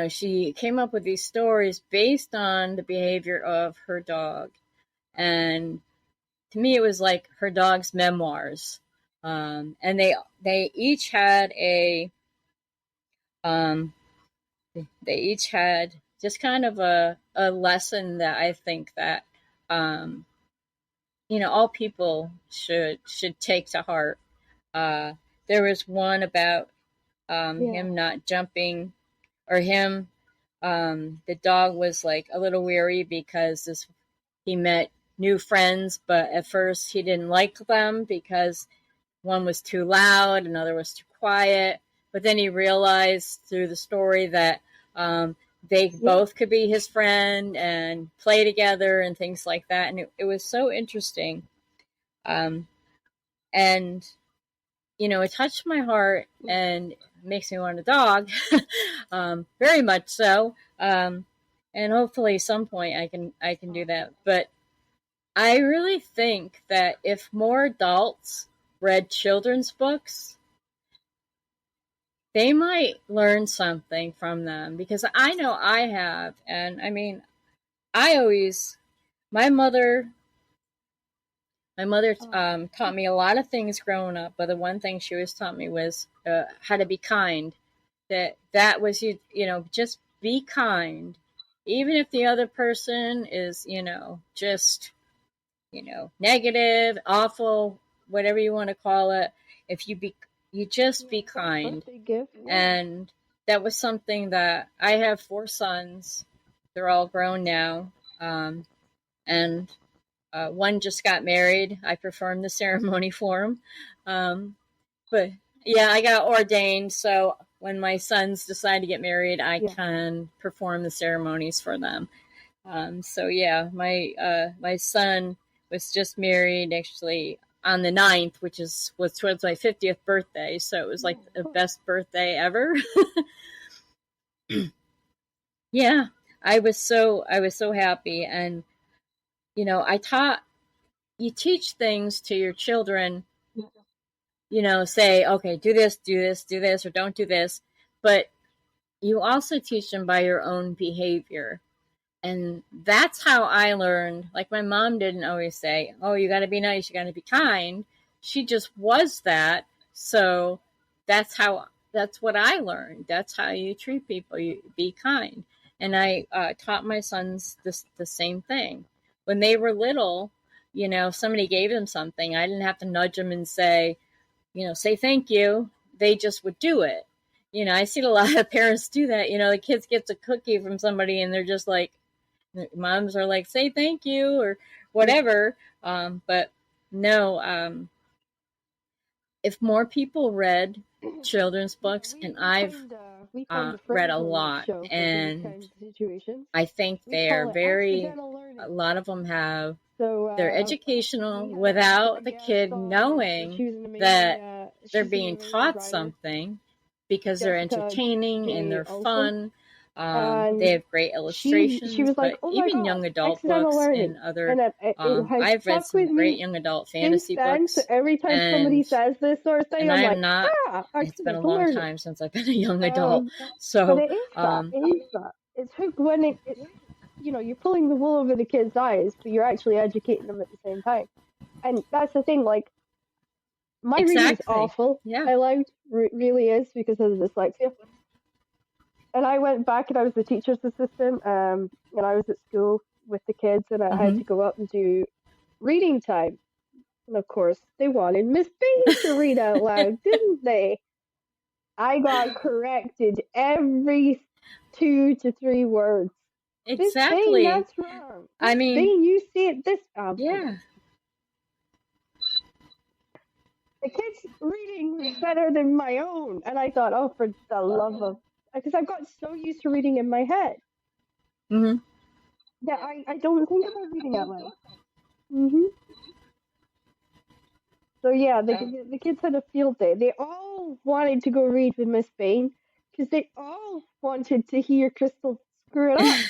she came up with these stories based on the behavior of her dog. And to me, it was like her dog's memoirs. And they each had just kind of a lesson that I think that, all people should take to heart. There was one about him not jumping, or him, the dog was like a little weary because he met new friends, but at first he didn't like them because one was too loud, another was too quiet. But then he realized through the story that they Yeah. both could be his friend and play together and things like that. And it was so interesting. Um, and, it touched my heart and makes me want a dog, very much so. And hopefully some point I can do that. But I really think that if more adults read children's books, they might learn something from them, because I know I have. And I mean, I always, my mother, taught me a lot of things growing up, but the one thing she always taught me was how to be kind. That was just be kind, even if the other person is just negative, awful, whatever you want to call it. If you just Yeah, be it's that kind. birthday gift. Yeah. And that was something that I have 4 sons. They're all grown now. And one just got married. I performed the ceremony for him. But yeah, I got ordained. So when my sons decide to get married, I Yeah. can perform the ceremonies for them. So yeah, my son was just married actually on the 9th, which was towards my 50th birthday. So it was like the best birthday ever. Yeah, I was so happy. And I taught you teach things to your children, say, okay, do this, do this, do this, or don't do this. But you also teach them by your own behavior. And that's how I learned. Like, my mom didn't always say, oh, you got to be nice, you got to be kind. She just was that. So that's what I learned. That's how you treat people. You be kind. And I taught my sons the same thing. When they were little, if somebody gave them something, I didn't have to nudge them and say thank you. They just would do it. I see a lot of parents do that. The kids gets a cookie from somebody and they're just like, moms are like, say thank you or Yeah. whatever. But no, if more people read children's Yeah, books, and I've we kind of read phrase a on this lot, show for these and kinds of situations. I think We they are call it very, accidental a learning. lot of them have, So they're educational we had a without the guest kid on, and knowing she's an amazing that they're she's an being amazing taught writer, something, because they're Jessica entertaining and J. they're Olson, fun. They and have great she illustrations. was like, But "Oh my even God, young adult accidental books learning," and other, and it has I've read stuck some with great me young adult since fantasy then. So books. every time somebody and says this sort of thing, and I'm I'm like, not, it's been a accidental long learning. time since I've been a young adult. Um, but So it is that. It is that. It's when it's you're pulling the wool over the kids' eyes, but you're actually educating them at the same time. And that's the thing. Like, my reading's exactly. awful. Yeah. Aloud really is because of the dyslexia. And I went back and I was the teacher's assistant. And I was at school with the kids, and I had Mm-hmm. to go up and do reading time. And of course, they wanted Miss B to read out loud, didn't they? I got corrected every 2 to 3 words. Miss Bain, Exactly. that's wrong. I Miss mean, Bain, you say it this. yeah. The kid's reading was better than my own, and I thought, oh, for the love of, because I've got so used to reading in my head Mm-hmm. that I don't think about reading out loud. hmm So yeah, the kids had a field day. They all wanted to go read with Miss Bain because they all wanted to hear Crystal screw it up.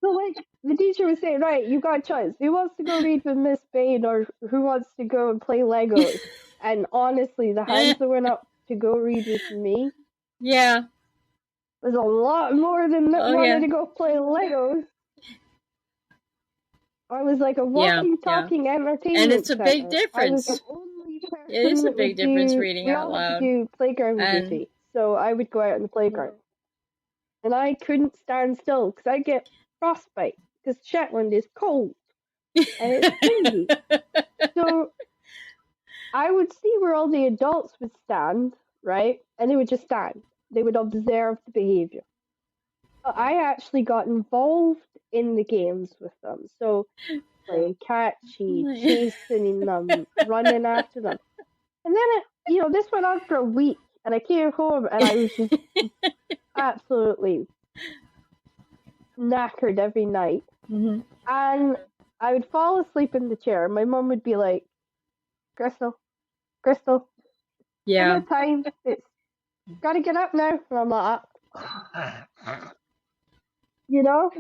So, like, the teacher was saying, right, you got a choice. Who wants to go read with Miss Bain, or who wants to go and play Legos? And honestly, the hands that went up to go read with me Yeah. was a lot more than that Oh wanted yeah. to go play Legos. I was like a Yeah. walking, Yeah. talking And it's entertainment a big center. I was the difference. only It is person a that big would difference do. reading We out all had to loud. do playground And duty, so I would go out in the playground, and I couldn't stand still because I get frostbite because Shetland is cold and it's windy. So I would see where all the adults would stand, right? And they would just stand. They would observe the behavior. But I actually got involved in the games with them. So playing catchy, chasing them, running after them. And then this went on for a week. And I came home and absolutely knackered every night. Hmm. And I would fall asleep in the chair. My mom would be like, Crystal, Crystal, Yeah. dinner time. It's gotta get up now. And I'm like, you know?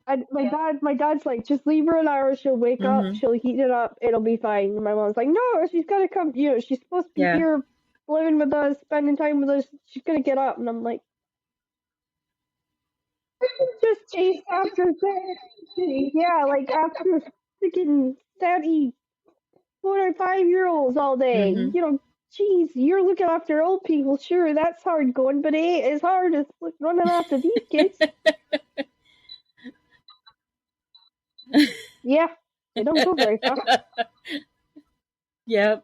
And my dad's like, just leave her an hour, she'll wake up, Hmm. she'll heat it up, it'll be fine. And my mom's like, no, she's gotta come, she's supposed to be Yeah. here living with us, spending time with us, she's gonna get up. And I'm like, just chase after that. Yeah, like after freaking 4 or 5 year olds all day. Hmm. Geez, you're looking after old people. Sure, that's hard going, but it ain't as hard as running after these kids. Yeah, they don't go very far. Yep.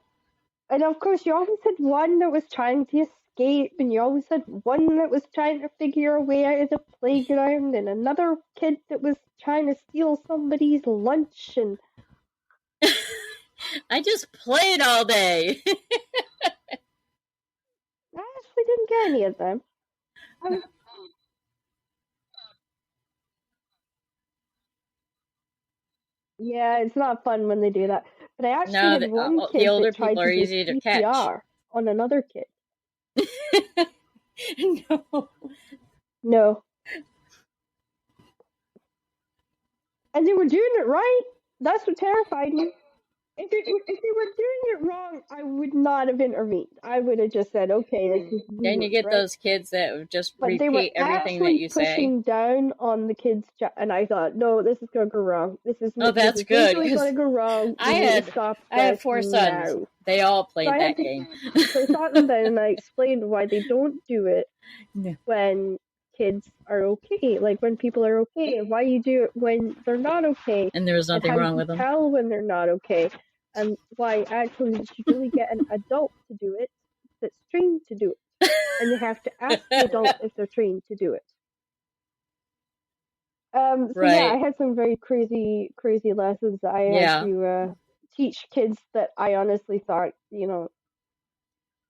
And of course, you always had one that was trying to escape, and you always had one that was trying to figure a way out of the playground, and another kid that was trying to steal somebody's lunch. And I just played all day. I actually didn't get any of them. I, yeah, it's not fun when they do that. But I actually No, had one the kid older that people tried are to do easy to catch. CPR on another kid. No. No. And they were doing it right. That's what terrified me. If they were doing it wrong, I would not have intervened. I would have just said, okay, this is Then you get right. those kids that just But they were repeat everything that actually you say. pushing down on the kids, and I thought, no, this is gonna go wrong. Oh, This that's is good majorly because gonna go wrong. I We need to had stop I have this 4 sons. now. They all So played I had that to. game. So I sat them down and I explained why they don't do it Yeah. when kids are okay, like when people are okay, and why you do it when they're not okay, And there was and nothing how wrong you with them. tell when they're not okay, and why actually you should really get an adult to do it that's trained to do it, and you have to ask the adult if they're trained to do it. So yeah, I Right. had some very crazy lessons that I had Yeah. to teach kids that I honestly thought,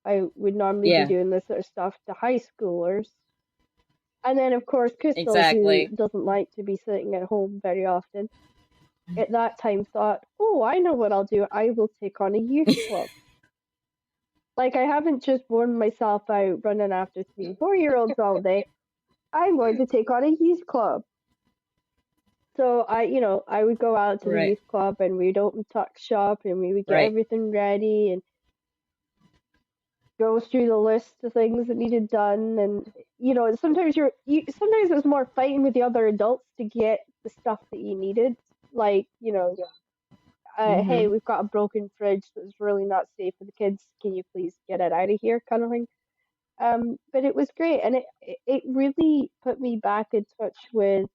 I would normally be Yeah. doing this sort of stuff to high schoolers. And then, of course, Crystal, who Exactly. doesn't like to be sitting at home very often, at that time thought, oh, I know what I'll do. I will take on a youth club. Like, I haven't just worn myself out running after 3 and 4 year olds all day. I'm going to take on a youth club. So I would go out to the Right. youth club and we'd open tuck shop and we would get Right. everything ready and go through the list of things that needed done. And sometimes it was more fighting with the other adults to get the stuff that you needed, like hey, Hmm. we've got a broken fridge that's really not safe for the kids, can you please get it out of here, kind of thing. But it was great, and it really put me back in touch with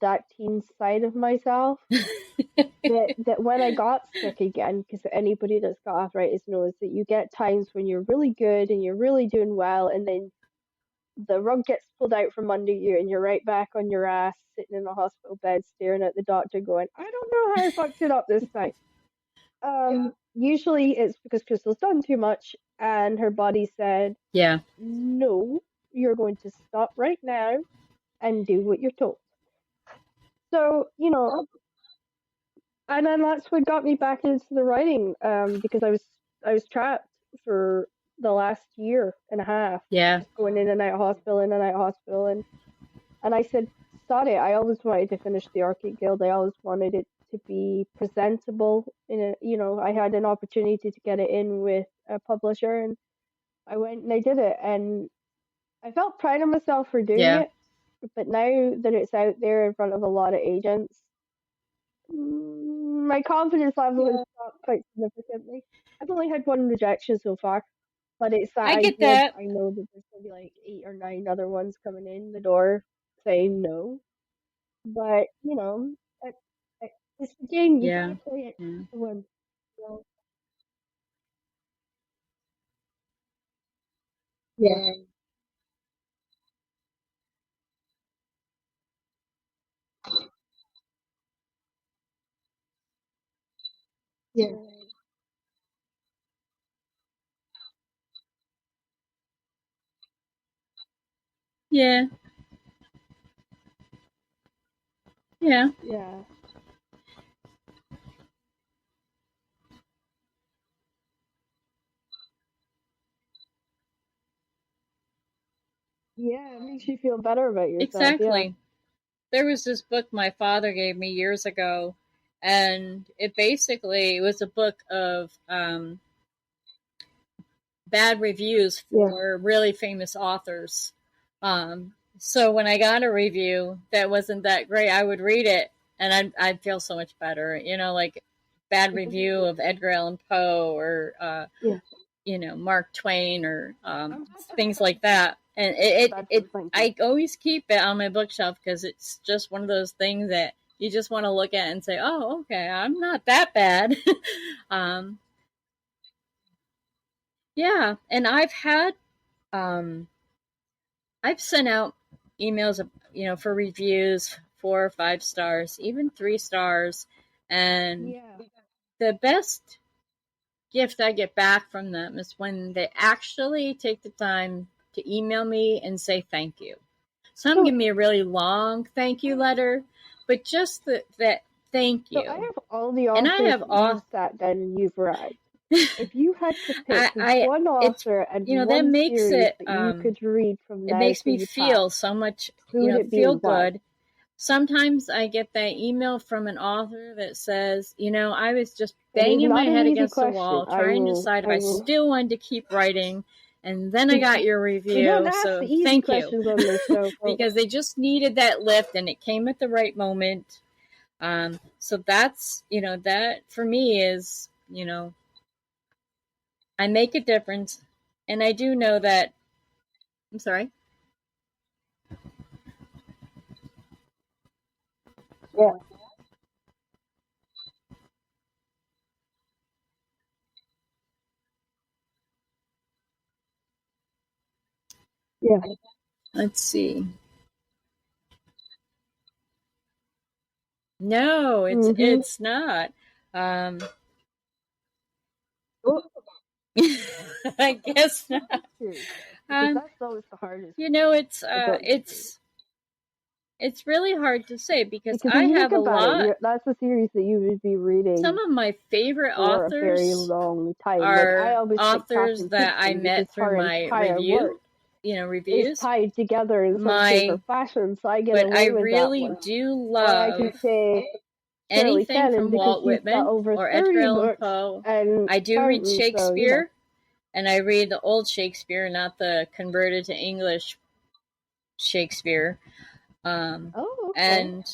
that teen side of myself, that when I got sick again, because anybody that's got arthritis knows that you get times when you're really good and you're really doing well, and then the rug gets pulled out from under you and you're right back on your ass sitting in a hospital bed staring at the doctor going, I don't know how I fucked it up this time. Usually it's because Crystal's done too much and her body said, Yeah. no, you're going to stop right now and do what you're told. So, and then that's what got me back into the writing, because I was trapped for the last year and a half, Yeah. just going in and out of hospital, in and out of hospital, and I said, sorry, I always wanted to finish the Orchid Guild. I always wanted it to be presentable. I had an opportunity to get it in with a publisher, and I went and I did it, and I felt proud of myself for doing Yeah. it. But now that it's out there in front of a lot of agents, my confidence level has dropped quite significantly. I've only had one rejection so far, but it's that I get idea of that. I know that there's going to be like 8 or 9 other ones coming in the door saying no. But it, it's the game. You Yeah. gotta play it Yeah. to win. So, yeah, yeah, Yeah. Yeah. Yeah. Yeah, it makes you feel better about yourself. Yeah. Exactly. There was this book my father gave me years ago, and it was a book of bad reviews Yeah. for really famous authors. So when I got a review that wasn't that great, I would read it and I'd feel so much better. You know, like bad review of Edgar Allan Poe or Yeah. Mark Twain or I'm things like that. And that's what I'm thinking. I always keep it on my bookshelf because it's just one of those things that you just want to look at and say, oh, okay, I'm not that bad. um, yeah, and um, I've sent out emails, for reviews, 4 or 5 stars, even 3 stars, and Yeah. the best gift I get back from them is when they actually take the time to email me and say thank you. Some So give me a really long thank you letter, but just that thank so I you. have all the And I authors have that all you've sat down and you've read. If you had to pick I one it's author and that one makes series that you could read from it now makes till me you pass, feel so much, who would it be feel and why? good. Sometimes I get that email from an author that says, I was just It is banging my not an head easy against the question. wall trying to decide if I I will. still wanted to keep writing. And then I got your We don't review. ask the So easy thank you. questions on this show, folks. Because they just needed that lift and it came at the right moment. So that's, that for me is, I make a difference. And I do know that, I'm sorry. Yeah. Yeah. Let's see. No, Mm-hmm. it's not. Um, Well, I guess what book not. series though? Because Um, that's always the hardest it's about the series. it's really hard to say because Because if I you think have a about it, lot. that's a series that you would be Some reading of my favorite for a very authors long time. Like I are always pick authors Catherine that I Kitson because met through her my entire work is reviews. tied together in some shape or My fashion, so I get But I away with that really one. do Or I can love say Shirley anything Shannon from because Walt she's got Whitman over or Edgar 30 Allan books Poe. and I do read counting, so Shakespeare, and I read the old Shakespeare, not the converted to English Shakespeare. Um, Oh, okay. and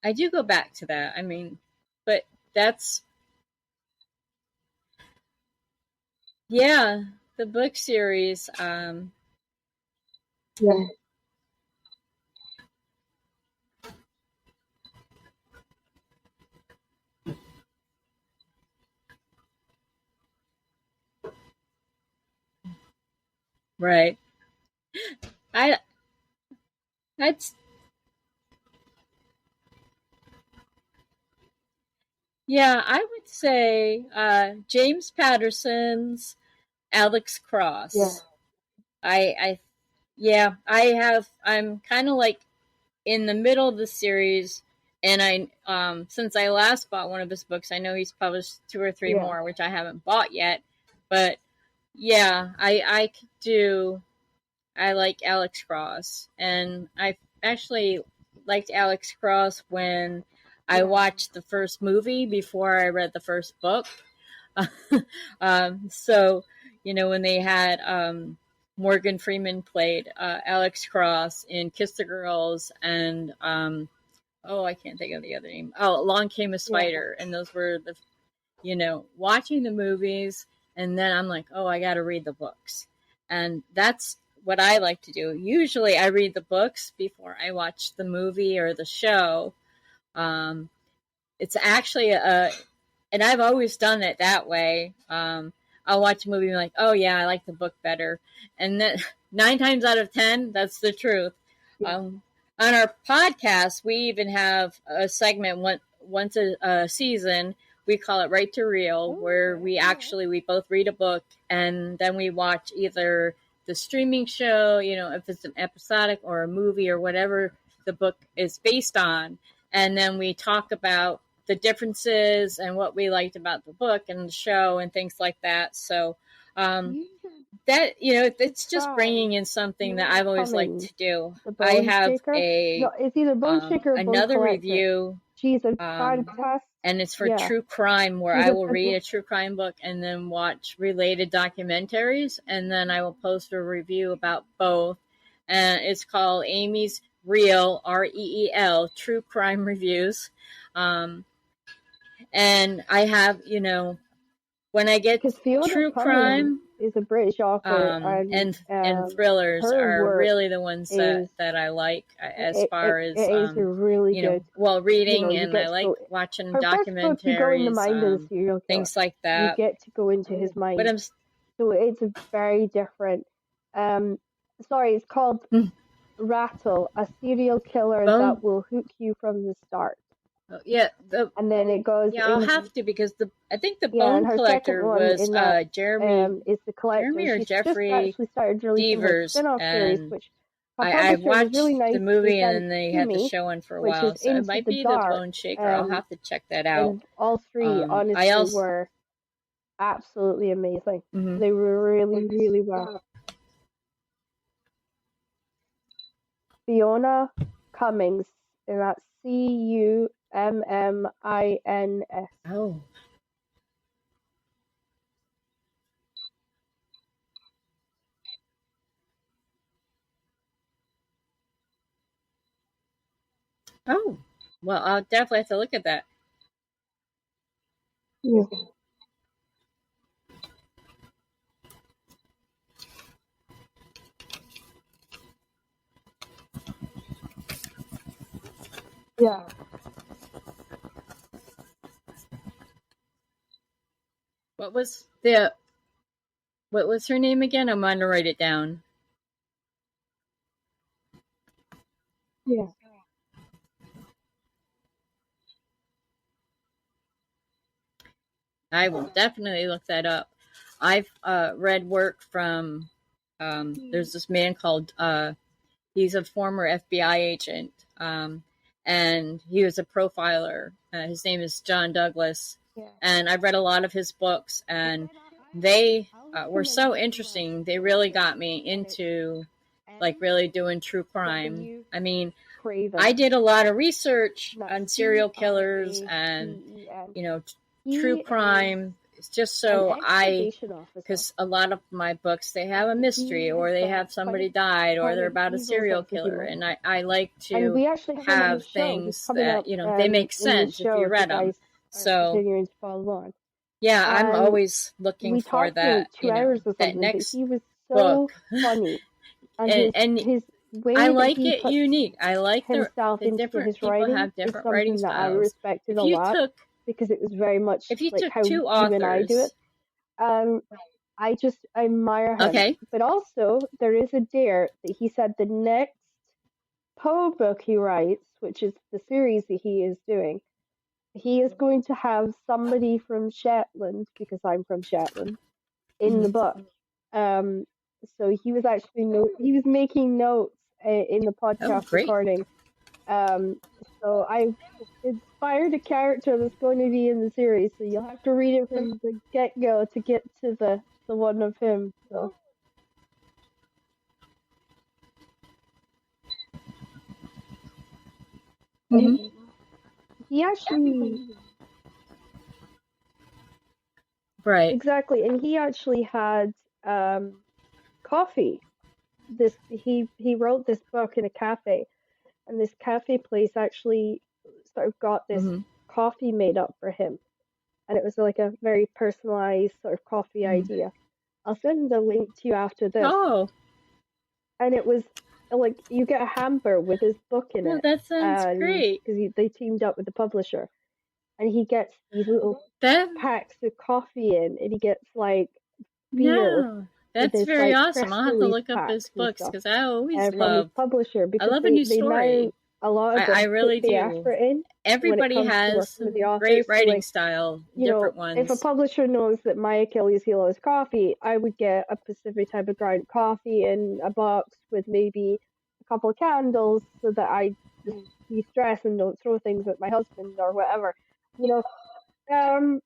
I do go back to that. I mean, but that's, yeah, the book series. Yeah. Right. I that's Yeah, I would say James Patterson's Alex Yeah. Cross. I Yeah, I'm kind of like in the middle of the series, and since I last bought one of his books, I know he's published 2 or 3 Yeah. more, which I haven't bought yet. But yeah, I could do. I like Alex Cross, and I actually liked Alex Cross when I Yeah. watched the first movie before I read the first book. So, when they had Morgan Freeman played Alex Cross in Kiss the Girls, and oh, I can't think of the other name. Oh, Along Came a Yeah. Spider, and those were watching the movies, and then I'm like, oh, I got to read the books, and that's what I like to do. Usually, I read the books before I watch the movie or the show. Um, it's actually and I've always done it that way. I'll watch a movie and be like, oh yeah, I like the book better, and then 9 times out of 10, that's the truth. Yeah. Um, on our podcast, we even have a segment once a season. We call it Right to Real, Oh, where okay. we Yeah. actually we both read a book and then we watch either the streaming show, if it's an episodic or a movie or whatever the book is based on. And then we talk about the differences and what we liked about the book and the show and things like that. So that, it's just bringing in something that I've always liked to do. I have it's either Bone Shaker or another Bone review. She's a fantastic. And it's for true crime, where I will read a true crime book and then watch related documentaries, and then I will post a review about both. And it's called Amy's Reel, REEL, True Crime Reviews. And I have, when I get true crime is a British author, and thrillers are really the ones that I like, as far as really good. Reading, and I like watching documentaries, things like that. You get to go into his mind, so it's a very different. It's called Rattle, a serial killer that will hook you from the start. Yeah, and then it goes. Yeah, I'll have to, because I think the Bone Collector was Jeremy. Is the collector? Jeremy or She's Jeffrey just actually started releasing Devers, spin-off series, and which I watched really nice the movie, and then they had the show on for a while, so it might be the Bone Shaker. I'll have to check that out. And all three, honestly, were absolutely amazing. Mm-hmm. They were really, really well. Fiona Cummings, and that's Cummins. Oh. Oh, well, I'll definitely have to look at that. Yeah. Yeah. What was her name again? I'm going to write it down. Yeah. I will definitely look that up. I've read work from, there's this man called, he's a former FBI agent, and he was a profiler. His name is John Douglas. Yeah. And I've read a lot of his books, and they were so interesting. They really got me into, really doing true crime. I mean, I did a lot of research on serial killers and, true crime. It's just so because a lot of my books, they have a mystery, or they have somebody died, or they're about a serial killer. And I like to have things that, they make sense if you read them. So, yeah, I'm always looking for that, that next book. Funny. And his way I like it unique. I like the different people have different writing styles. I respected a lot because it was very much if you like took how two authors, you and I do it. I just admire him. Okay. But also, there is a dare that he said the next Poe book he writes, which is the series that he is doing, he is going to have somebody from Shetland, because I'm from Shetland, in the book. So he was actually he was making notes in the podcast recording. So I've inspired a character that's going to be in the series. So you'll have to read it from the get-go to get to the one of him. So. Mm-hmm. He actually. Right. Exactly, and he actually had coffee. He wrote this book in a cafe, and this cafe place actually sort of got this coffee made up for him, and it was like a very personalized sort of coffee idea. I'll send the link to you after this. Oh. And it was like you get a hamper with his book in it. That sounds great. Because they teamed up with the publisher, and he gets these little packs of coffee in, and he gets like beer. No. That's very awesome. I'll have to look up his books because I always love publisher, because I love a new story. a lot of I them put really the do. effort in when it Everybody comes to has working with the great authors. So writing like, style, you know, different if a ones. publisher knows that my Achilles heel is coffee, I would get a specific type of ground coffee in a box with maybe a couple of candles so that I just de-stress and don't throw things at my husband or whatever. You know, um,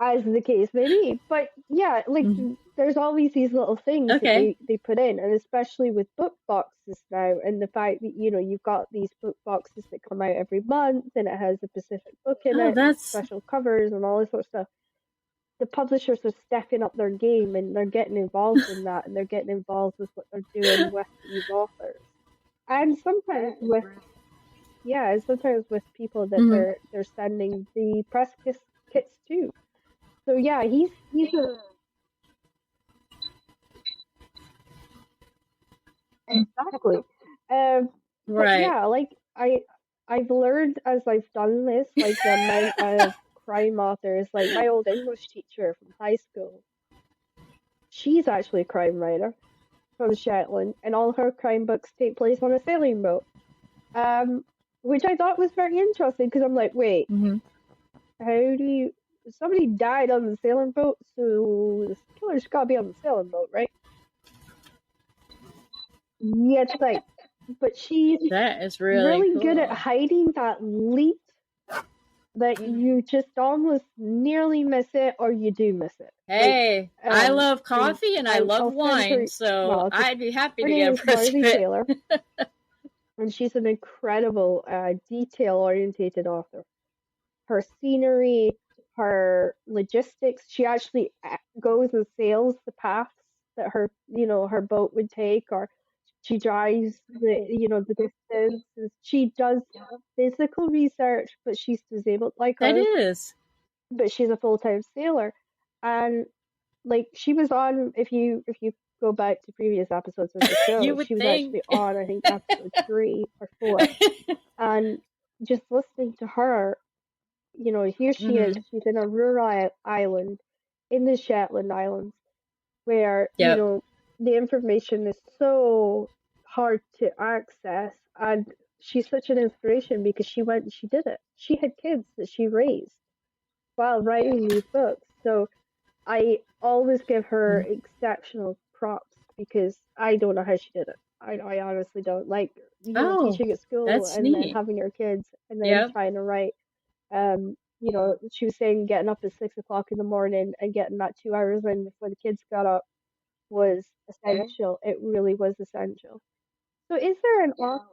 as the case may be. But yeah, like Mhm. there's always these little things that Okay. they put in, and especially with book boxes now, and the fact that you've got these book boxes that come out every month, and it has a specific book in Oh, it, and that's special covers and all this sort of stuff. The publishers are stepping up their game, and they're getting involved in that, and they're getting involved with what they're doing with these authors, and sometimes with yeah, and sometimes with people that mhm. they're sending the press kits to. So yeah, he's a exactly. But Right. yeah, like I've learned as I've done this, like the amount of crime authors, like my old English teacher from high school, she's actually a crime writer from Shetland, and all her crime books take place on a sailing boat. Um, which I thought was very interesting because I'm like, wait, Mhm. how do you? Somebody died on the sailing boat, so the killer's got to be on the sailing boat, right? Yes, like, but she's That is really really good at cool. hiding that leap that you just almost nearly miss it or you do miss it. Like, Hey, I love and coffee and I love I'll send wine, her. so Well, just I'd be happy her to name get a is press Marley kit. Taylor, and she's an incredible detail-orientated author. Her scenery, her logistics. She actually goes and sails the paths that her boat would take, or she drives the distances. She does physical research, but she's disabled like That us, is. but she's a full-time sailor. And like she was on, if you go back to previous episodes of the show, You would she was think. actually on, I think, episode 3 or 4. And just listening to her, here she is. mhm. She's in a rural island in the Shetland Islands where, Yep. the information is so hard to access. And she's such an inspiration because she went and she did it. She had kids that she raised while writing these books. So I always give her Mhm. exceptional props because I don't know how she did it. I honestly don't. Like, Oh, teaching at school that's and then neat. having your kids and then Yep. trying to write. She was saying getting up at 6 o'clock in the morning and getting that 2 hours in before the kids got up was essential. It really was essential. So is there an author?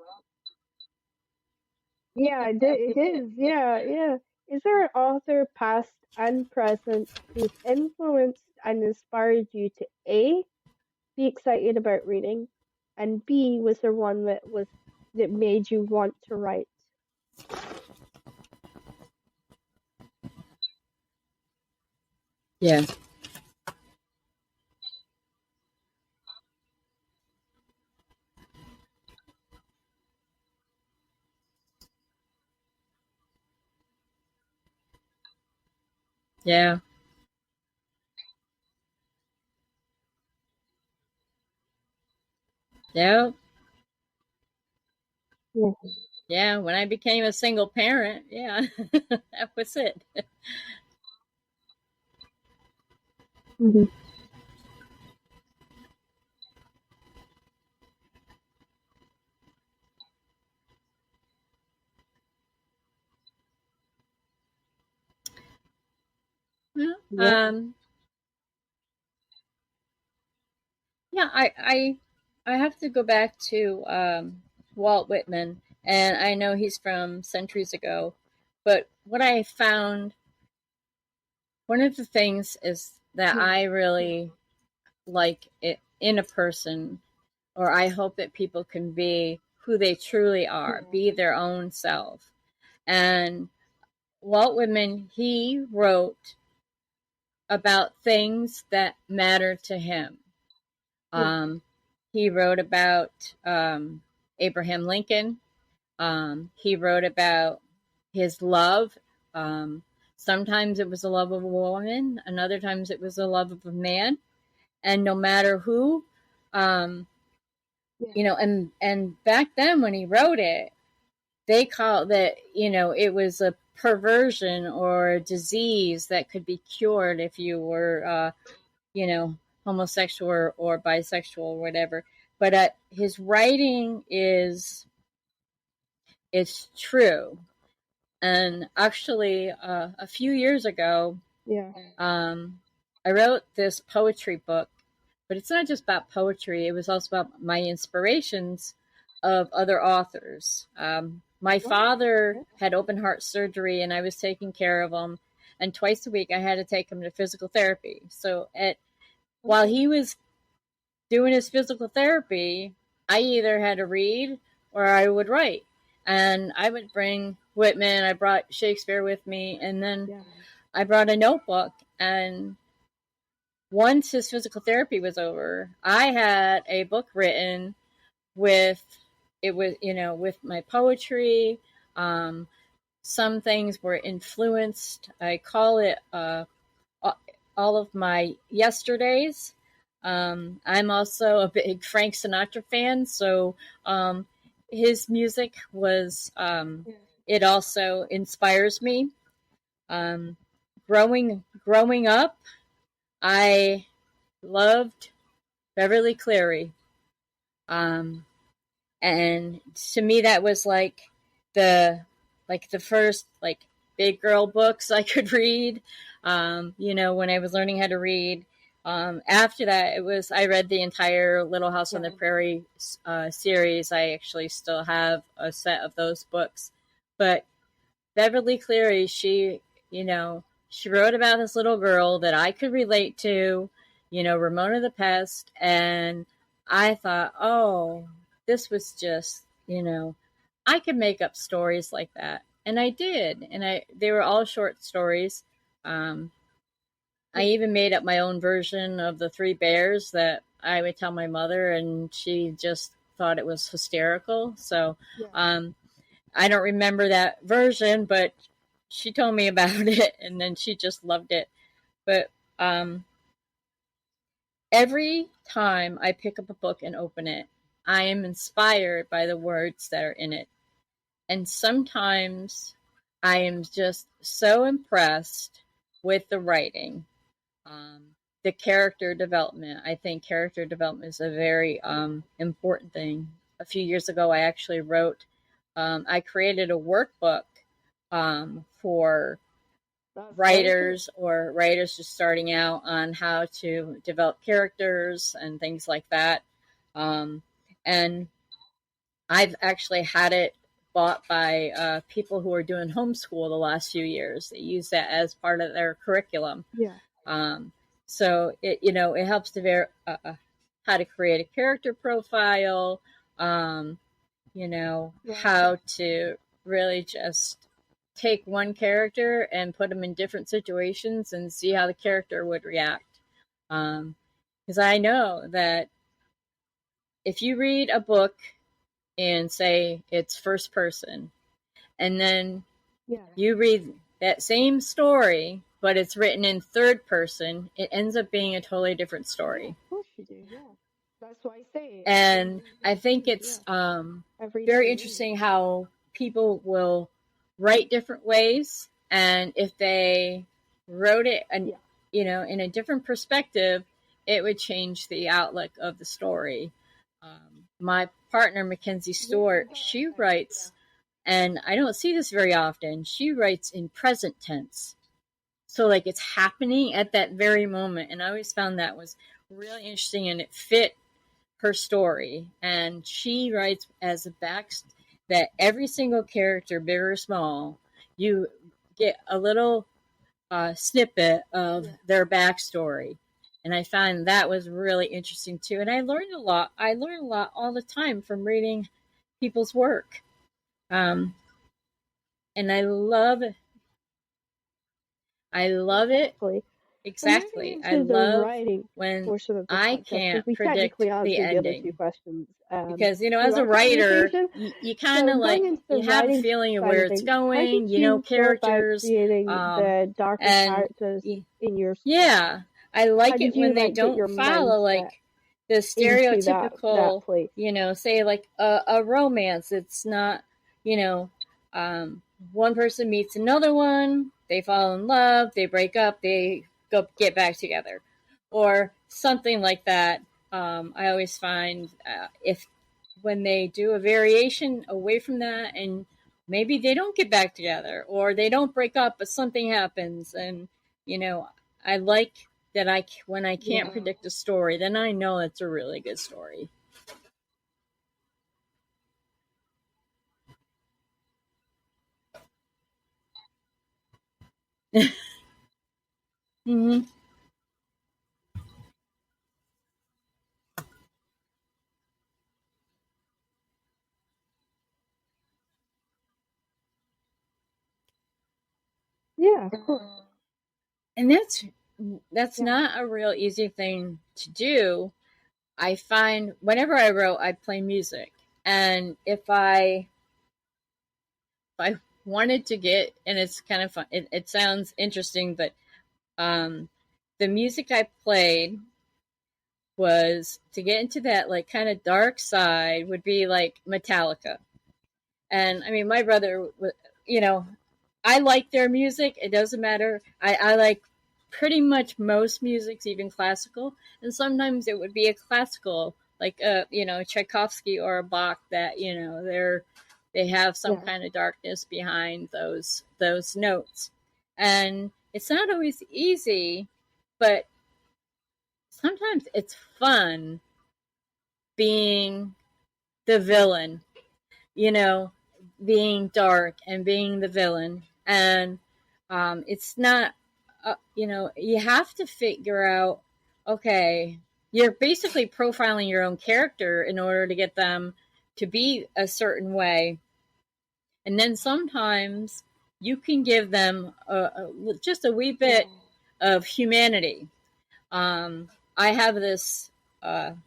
Yeah, it is. Yeah, yeah. Is there an author, past and present, who's influenced and inspired you to A, be excited about reading, and B, was there one that made you want to write? Yeah. Yeah. Yep. Yeah. Yeah. When I became a single parent, yeah, that was it. Hmm. Well, Yeah. yeah. I have to go back to Walt Whitman, and I know he's from centuries ago, but what I found, one of the things is that Yeah. I really like it in a person, or I hope that people can be who they truly are, Yeah. be their own self. And Walt Whitman, he wrote about things that matter to him. Yeah. Um, he wrote about Abraham Lincoln. He wrote about his love. Um, Sometimes it was the love of a woman, and other times it was the love of a man. And no matter who, um, And back then when he wrote it, they call that, it was a perversion or a disease that could be cured if you were, you know, homosexual or bisexual or whatever. But his writing is true. And actually, a few years ago, Yeah. I wrote this poetry book, but it's not just about poetry. It was also about my inspirations of other authors. My father had open heart surgery, and I was taking care of him. And twice a week, I had to take him to physical therapy. So while he was doing his physical therapy, I either had to read or I would write. And I would bring Whitman, I brought Shakespeare with me, and then I brought a notebook. And once his physical therapy was over, I had a book written with with my poetry. Some things were influenced. I call it all of my yesterdays. I'm also a big Frank Sinatra fan, so his music it also inspires me. Um, growing up, I loved Beverly Cleary. Um, and to me that was the first big girl books I could read, when I was learning how to read. After that, I read the entire Little House on the Prairie series. I actually still have a set of those books. But Beverly Cleary, she wrote about this little girl that I could relate to, Ramona the Pest. And I thought, oh, this was just, I could make up stories like that. And I did. And they were all short stories. I even made up my own version of the Three Bears that I would tell my mother, and she just thought it was hysterical. So, I don't remember that version, but she told me about it, and then she just loved it. But every time I pick up a book and open it, I am inspired by the words that are in it. And sometimes I am just so impressed with the writing, the character development. I think character development is a very important thing. A few years ago, I actually I created a workbook for writers or writers just starting out on how to develop characters and things like that. And I've actually had it bought by people who are doing homeschool the last few years. They use that as part of their curriculum. So it helps to how to create a character profile, how to really just take one character and put them in different situations and see how the character would react. Because I know that if you read a book and say it's first person, and then you read that same story, but it's written in third person, it ends up being a totally different story. Of course you do, yeah. That's why I say. And I think it's very interesting how people will write different ways, and if they wrote it in a different perspective, it would change the outlook of the story. My partner Mackenzie Stewart, she writes, and I don't see this very often, she writes in present tense, so like it's happening at that very moment. And I always found that was really interesting, and it fit her story. And she writes as a that every single character, big or small, you get a little snippet of their backstory. And I find that was really interesting too. And I learned a lot. I learn a lot all the time from reading people's work. And I love it. Exactly. I love when I can't predict the ending. Because, as a writer, you kind of you have a feeling of where it's going, characters. The darker characters in your story? Yeah. I like it when they don't follow, the into that stereotypical, place. say like a romance. It's not, you know, um, one person meets another one, they fall in love, they break up, they go get back together, or something like that. I always find if when they do a variation away from that, and maybe they don't get back together or they don't break up, but something happens, and you know, I like that I when I can't Yeah. predict a story, then I know it's a really good story. Hmm. Yeah, of course. And that's Yeah. not a real easy thing to do. I find whenever I wrote, I play music, and if I wanted to get, and it's kind of fun. It sounds interesting, but um, the music I played was to get into that like kind of dark side would be like Metallica. And I mean, my brother, you know, I like their music. It doesn't matter. I like pretty much most music, even classical. And sometimes it would be a classical, like Tchaikovsky or a Bach that they have some Yeah. kind of darkness behind those notes. And it's not always easy, but sometimes it's fun being the villain, you know, being dark and being the villain. And it's not, you have to figure out, okay, you're basically profiling your own character in order to get them to be a certain way. And then sometimes you can give them just a wee Yeah. bit of humanity. I have this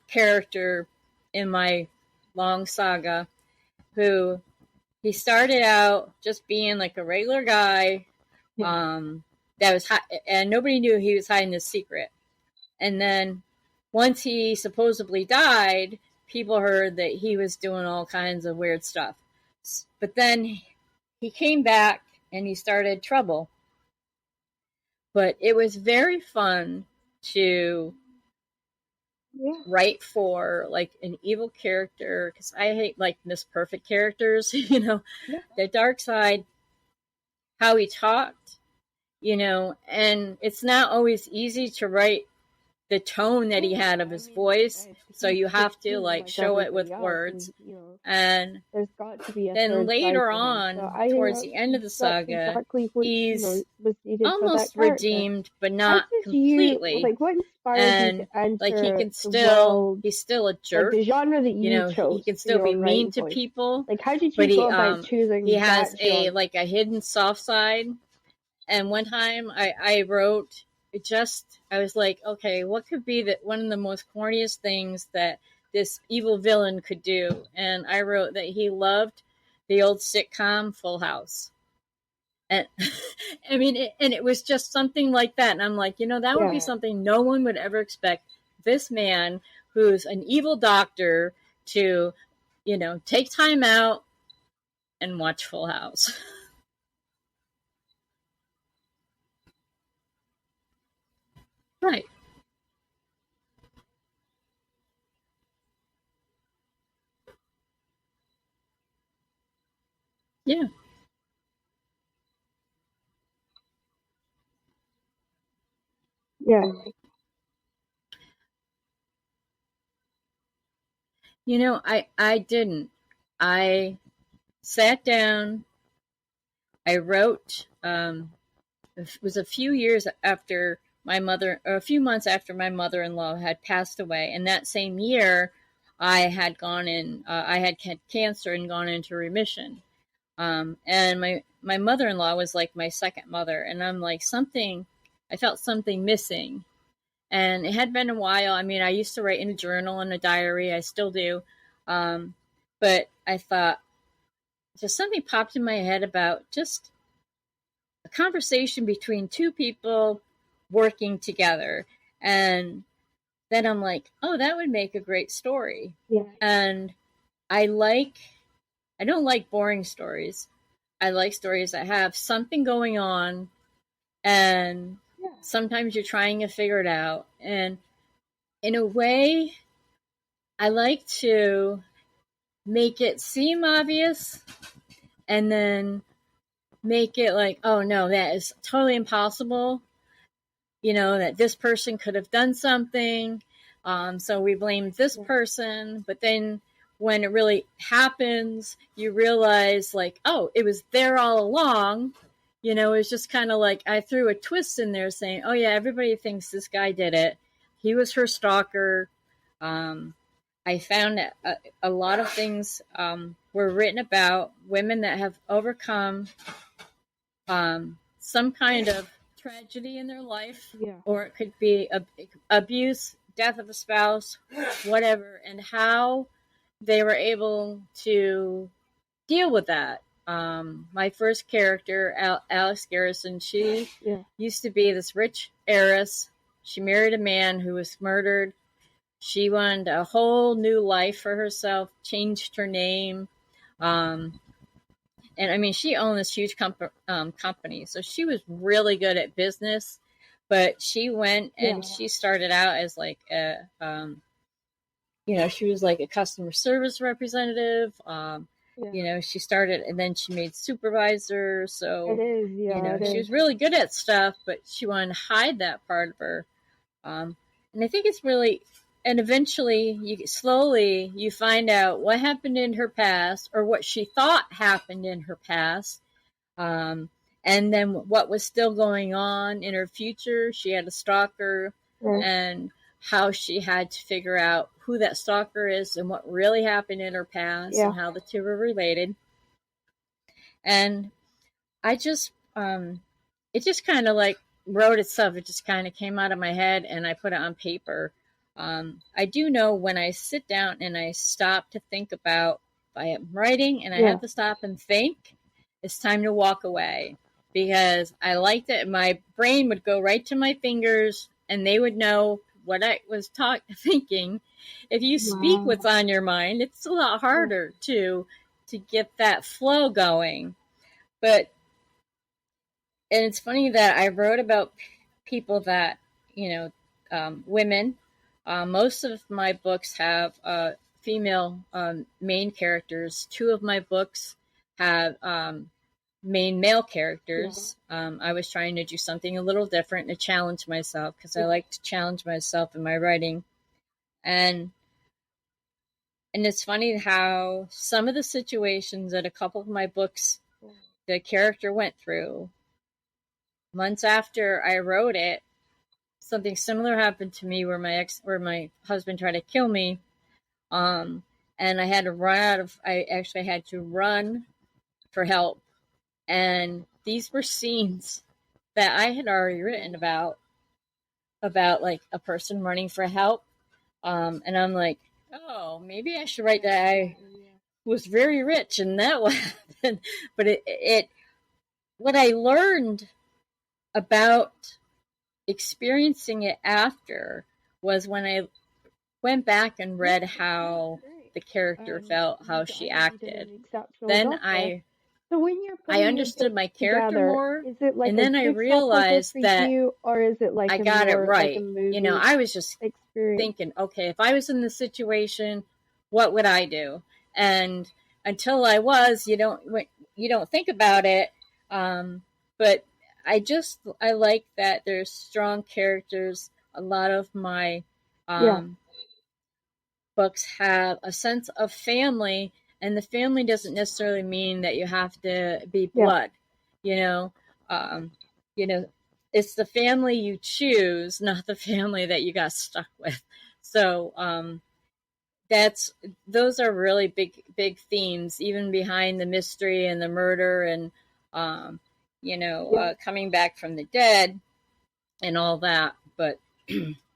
character in my long saga who he started out just being like a regular guy Yeah. that was and nobody knew he was hiding his secret. And then once he supposedly died, people heard that he was doing all kinds of weird stuff. But then he came back and he started trouble. But it was very fun to Yeah. write for like an evil character because I hate like Miss Perfect characters, Yeah. the dark side, how he talked, and it's not always easy to write the tone that he Oh had yeah. of I his mean, voice, so he's you have to 15 like like show it everybody with else, words. and And there's got to be a then third side later to him. So on, I think towards the end of the that's saga, exactly what he's was needed for that almost character. redeemed, but How not did you completely. like? What inspired you to And like enter the world, he's still a like jerk. the genre that you He chose can for still your be own mean writing to voice? people, Like, how did but you go he about he choosing has that a genre? like a hidden soft side. And one time I wrote I was like, okay, what could be one of the most corniest things that this evil villain could do? And I wrote that he loved the old sitcom Full House. And I mean, and it was just something like that. And I'm like, that would be Yeah. something no one would ever expect this man who's an evil doctor to, take time out and watch Full House. Right. Yeah. Yeah. I didn't. I sat down. I wrote. It was a few years after my mother, or a few months after my mother-in-law had passed away, and that same year, I had gone in. I had cancer and gone into remission. And my mother-in-law was like my second mother, and I'm like something. I felt something missing, and it had been a while. I mean, I used to write in a journal and a diary. I still do, but I thought just something popped in my head about just a conversation between two people working together. And then I'm like, oh, that would make a great story. Yeah. And I like, I don't like boring stories. I like stories that have something going on, and Yeah. sometimes you're trying to figure it out. And in a way, I like to make it seem obvious and then make it like, oh no, that is totally impossible. You know, that this person could have done something. So we blame this Yeah. person. But then when it really happens, you realize, like, oh, it was there all along. You know, it's just kind of like I threw a twist in there saying, oh, yeah, everybody thinks this guy did it. He was her stalker. Um, I found that a lot of things were written about women that have overcome some kind of tragedy in their life, Yeah. or it could be abuse, death of a spouse, whatever, and how they were able to deal with that. My first character, Alex Garrison, she Yeah. used to be this rich heiress. She married a man who was murdered. She wanted a whole new life for herself, changed her name. Um, and I mean, she owned this huge company, so she was really good at business. But she went and Yeah. she started out as like a, you know, she was like a customer service representative. Yeah. You know, she started and then she made supervisor. It So, is. you Yeah. know, It she is. was really good at stuff, but she wanted to hide that part of her. And I think it's really, and eventually, you find out what happened in her past, or what she thought happened in her past, um, and then what was still going on in her future. She had a stalker, Yeah. and how she had to figure out who that stalker is and what really happened in her past, Yeah. and how the two were related. And I just, it just kind of like wrote itself. It just kind of came out of my head and I put it on paper. I do know when I sit down and I stop to think about, if I am writing and I Yeah. have to stop and think, it's time to walk away, because I liked it. My brain would go right to my fingers and they would know what I was thinking. If you speak what's Wow. on your mind, it's a lot Yeah. harder to get that flow going. But and it's funny that I wrote about people that, you know, women. Most of my books have female main characters. Two of my books have main male Yeah. characters. I was trying to do something a little different to challenge myself, because I Yeah. like to challenge myself in my writing. And and it's funny how some of the situations that a couple of my books the character went through, months after I wrote it, something similar happened to me where my husband tried to kill me. Um, and I had to I actually had to run for help. And these were scenes that I had already Yeah. written about like a person running for help. And I'm like, oh, maybe I should write that I Definitely. Yeah. was very rich and that what happened. But what I learned about experiencing it after was when I went back and Yeah. read It sounds how great. the character felt, how I she think you did an acted. exceptional Then job there. So when you're I putting your understood books my character together, more, is it like and a then I jigsaw puzzle realized for that you, or is it like I a got it more like a right. You know, movie I was just experience? thinking, okay, if I was in this situation, what would I do? And until I was, you don't think about it. But I like that there's strong characters. A lot of my Yeah. um, books have a sense of family, and the family doesn't necessarily mean that you have to be Yeah. blood. You know, um, you know, it's the family you choose, not the family that you got stuck with. So that's those are really big themes, even behind the mystery and the murder, and um, Yeah. coming back from the dead and all that. But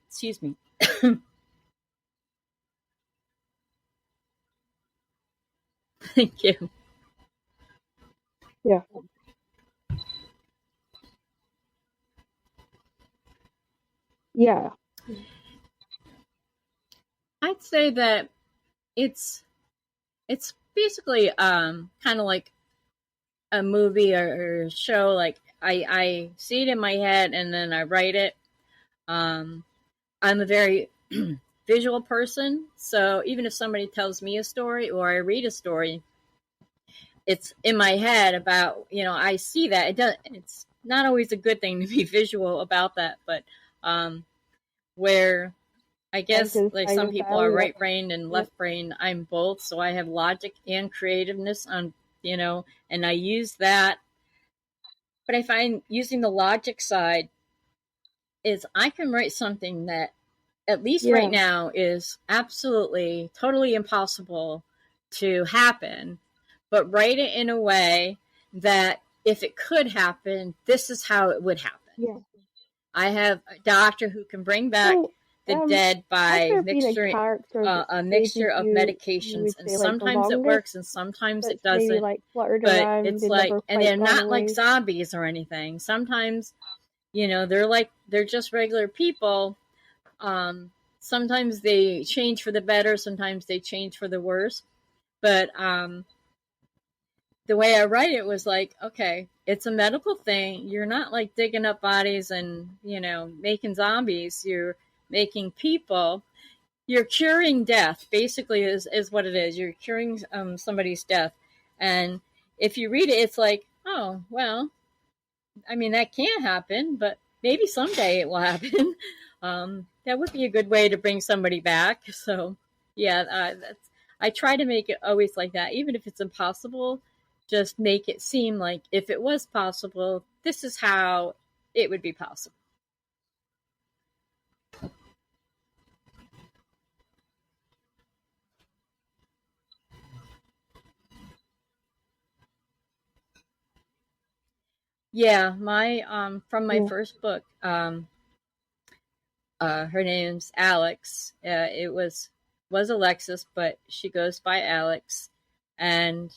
excuse me. Thank you. Yeah. Yeah. would say that it's it's basically kind of like a movie or show. Like I see it in my head and then I write it. Um, I'm a very visual person, so even if somebody tells me a story or I read a story, it's in my head about, I see that. It's not always a good thing to be visual about that, but where I guess Jensen's like kind some of people are valley. right brained and Yep. left brained. I'm both, so I have logic and creativeness on, and I use that. But I find using the logic side is I can write something that at least right Yeah. now is absolutely totally impossible to happen, but write it in a way that if it could happen, this is how it would happen. Yeah. I have a doctor who can bring back So, the dead has by there been a character that a stayed with mixture of you medications, would and say like the sometimes it longest? works and sometimes it That's maybe doesn't. like fluttered But around it's and like, never and quite they're gone not like away. zombies or anything. Sometimes, they're just regular people. um, Sometimes they change for the better, sometimes they change for the worse. But the way I write it was like, okay, it's a medical thing. You're not like digging up bodies and, making zombies. You're making people. You're curing death, basically, is what it is. You're curing somebody's death. And if you read it, it's like, oh, well, I mean, that can't happen, but maybe someday it will happen. That would be a good way to bring somebody back. So, yeah, I try to make it always like that, even if it's impossible. Just make it seem like if it was possible, this is how it would be possible. Yeah, my from my Yeah. first book, her name's Alex. It was Alexis, but she goes by Alex, and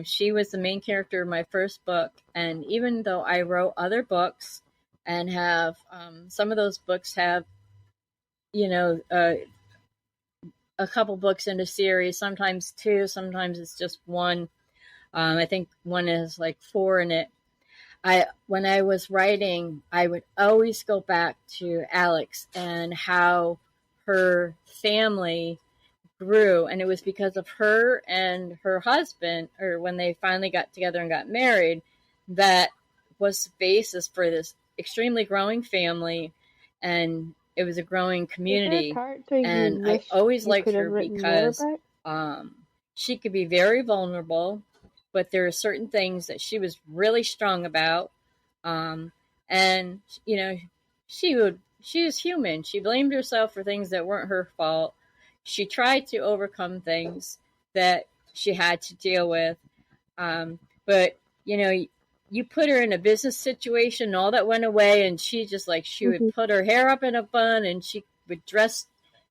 she was the main character of my first book. And even though I wrote other books and have some of those books have, you know, uh, a couple books in a series, sometimes two, sometimes it's just one. I think one is like four in it. When I was writing, I would always go back to Alex and how her family grew, and it was because of her and her husband, or when they finally got together and got married, that was the basis for this extremely growing family, and it was a growing Is there a community. character you And I wish always you liked could have her written more because about? um, she could be very vulnerable, but there are certain things that she was really strong about. um, and she was human. She blamed herself for things that weren't her fault. She tried to overcome things that she had to deal with. But you put her in a business situation, all that went away, and she would Hmm. put her hair up in a bun, and she would dress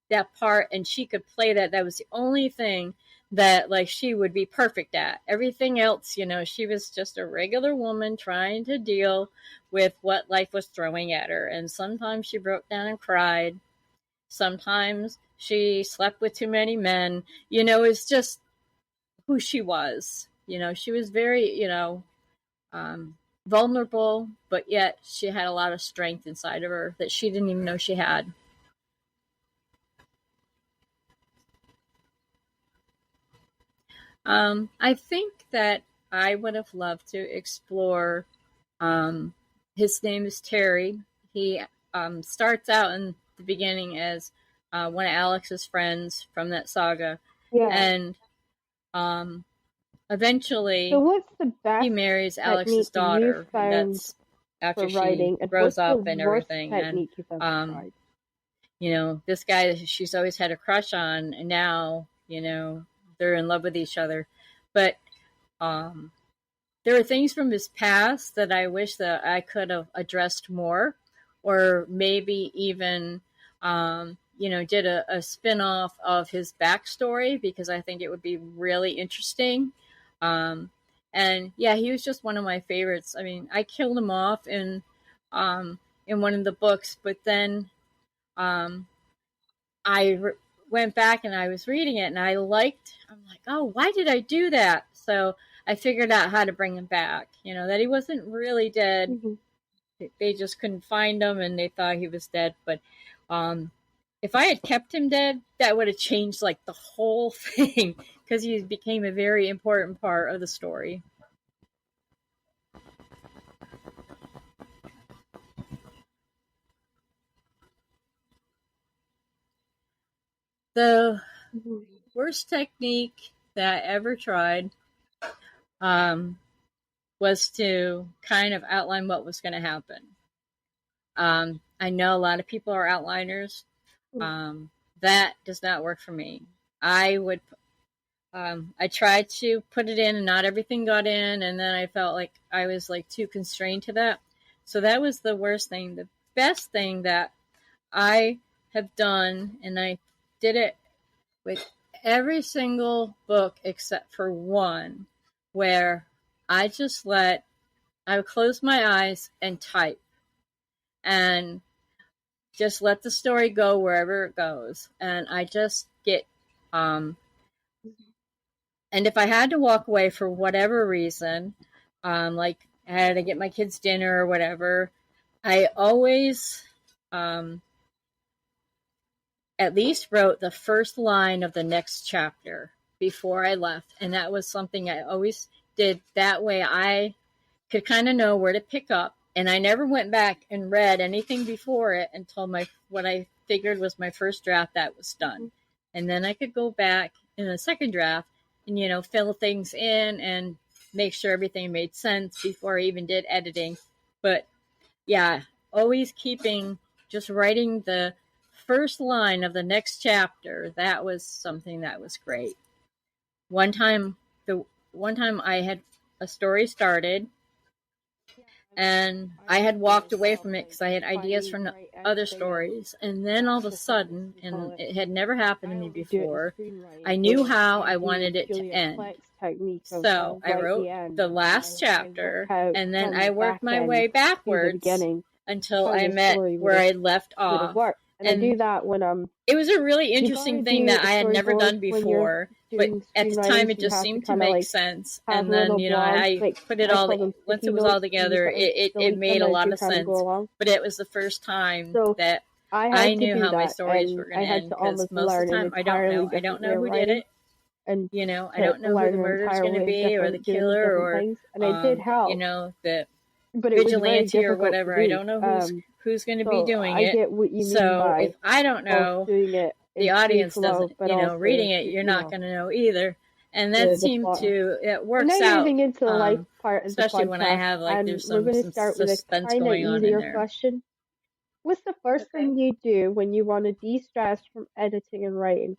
that part, and she could play that. That was the only thing that like she would be perfect at. Everything else, she was just a regular woman trying to deal with what life was throwing at her. And sometimes she broke down and cried. Sometimes she slept with too many men. It's just who she was. She was very, um, vulnerable, but yet she had a lot of strength inside of her that she didn't even know she had. I think that I would have loved to explore. Um, his name is Terry. He starts out in the beginning as one of Alex's friends from that saga, Yeah. and um, So, eventually what's the he best marries Alex's technique you daughter, and found that's for after she writing, and grows what's the up and worst everything. And technique you found for um, writing? this guy that she's always had a crush on, and now they're in love with each other. But um, there are things from his past that I wish that I could have addressed more, or maybe even, did a spin off of his backstory, because I think it would be really interesting. Um, and yeah, he was just one of my favorites. I mean, I killed him off um, in one of the books, but then um, I went back and I was reading it, and I'm like, oh, why did I do that? So I figured out how to bring him back. That he wasn't really dead. Mm-hmm. They just couldn't find him, and they thought he was dead. But if I had kept him dead, that would have changed like the whole thing, because he became a very important part of the story. The worst technique that I ever tried was to kind of outline what was going to happen. I know a lot of people are outliners. That does not work for me. I tried to put it in, and not everything got in, and then I felt like I was like too constrained to that. So that was the worst thing. The best thing that I have done, and I did it with every single book except for one, where I would close my eyes and type, and just let the story go wherever it goes. And I just get, and if I had to walk away for whatever reason, like I had to get my kids dinner or whatever, I always at least wrote the first line of the next chapter before I left. And that was something I always did. That way I could kind of know where to pick up. And I never went back and read anything before it until what I figured was my first draft that was done. And then I could go back in the second draft and, fill things in and make sure everything made sense before I even did editing. But yeah, always just writing the first line of the next chapter. That was something that was great. One time I had a story started, and I had walked away from it because I had ideas from other stories. And then all of a sudden, and it had never happened to me before, I knew how I wanted it to end. So I wrote the last chapter, and then I worked my way backwards until I met where I left off. And I do that when it was a really interesting thing that I had never done before, but at the time it just seemed to make sense. And then, I put it all, once it was all together, it made a lot of sense. But it was the first time that I knew how my stories were going to end, because most of the time I don't know who did it. And I don't know who the murder's going to be, or the killer, or and I did help. The but vigilante or whatever. I don't know who's going to be doing it. Get what you mean so by if I don't know, the audience doesn't, reading it, you're not going to know either. And that it works out, into the life part of especially the when I have there's some suspense going on in there. Question. What's the first thing you do when you want to de-stress from editing and writing?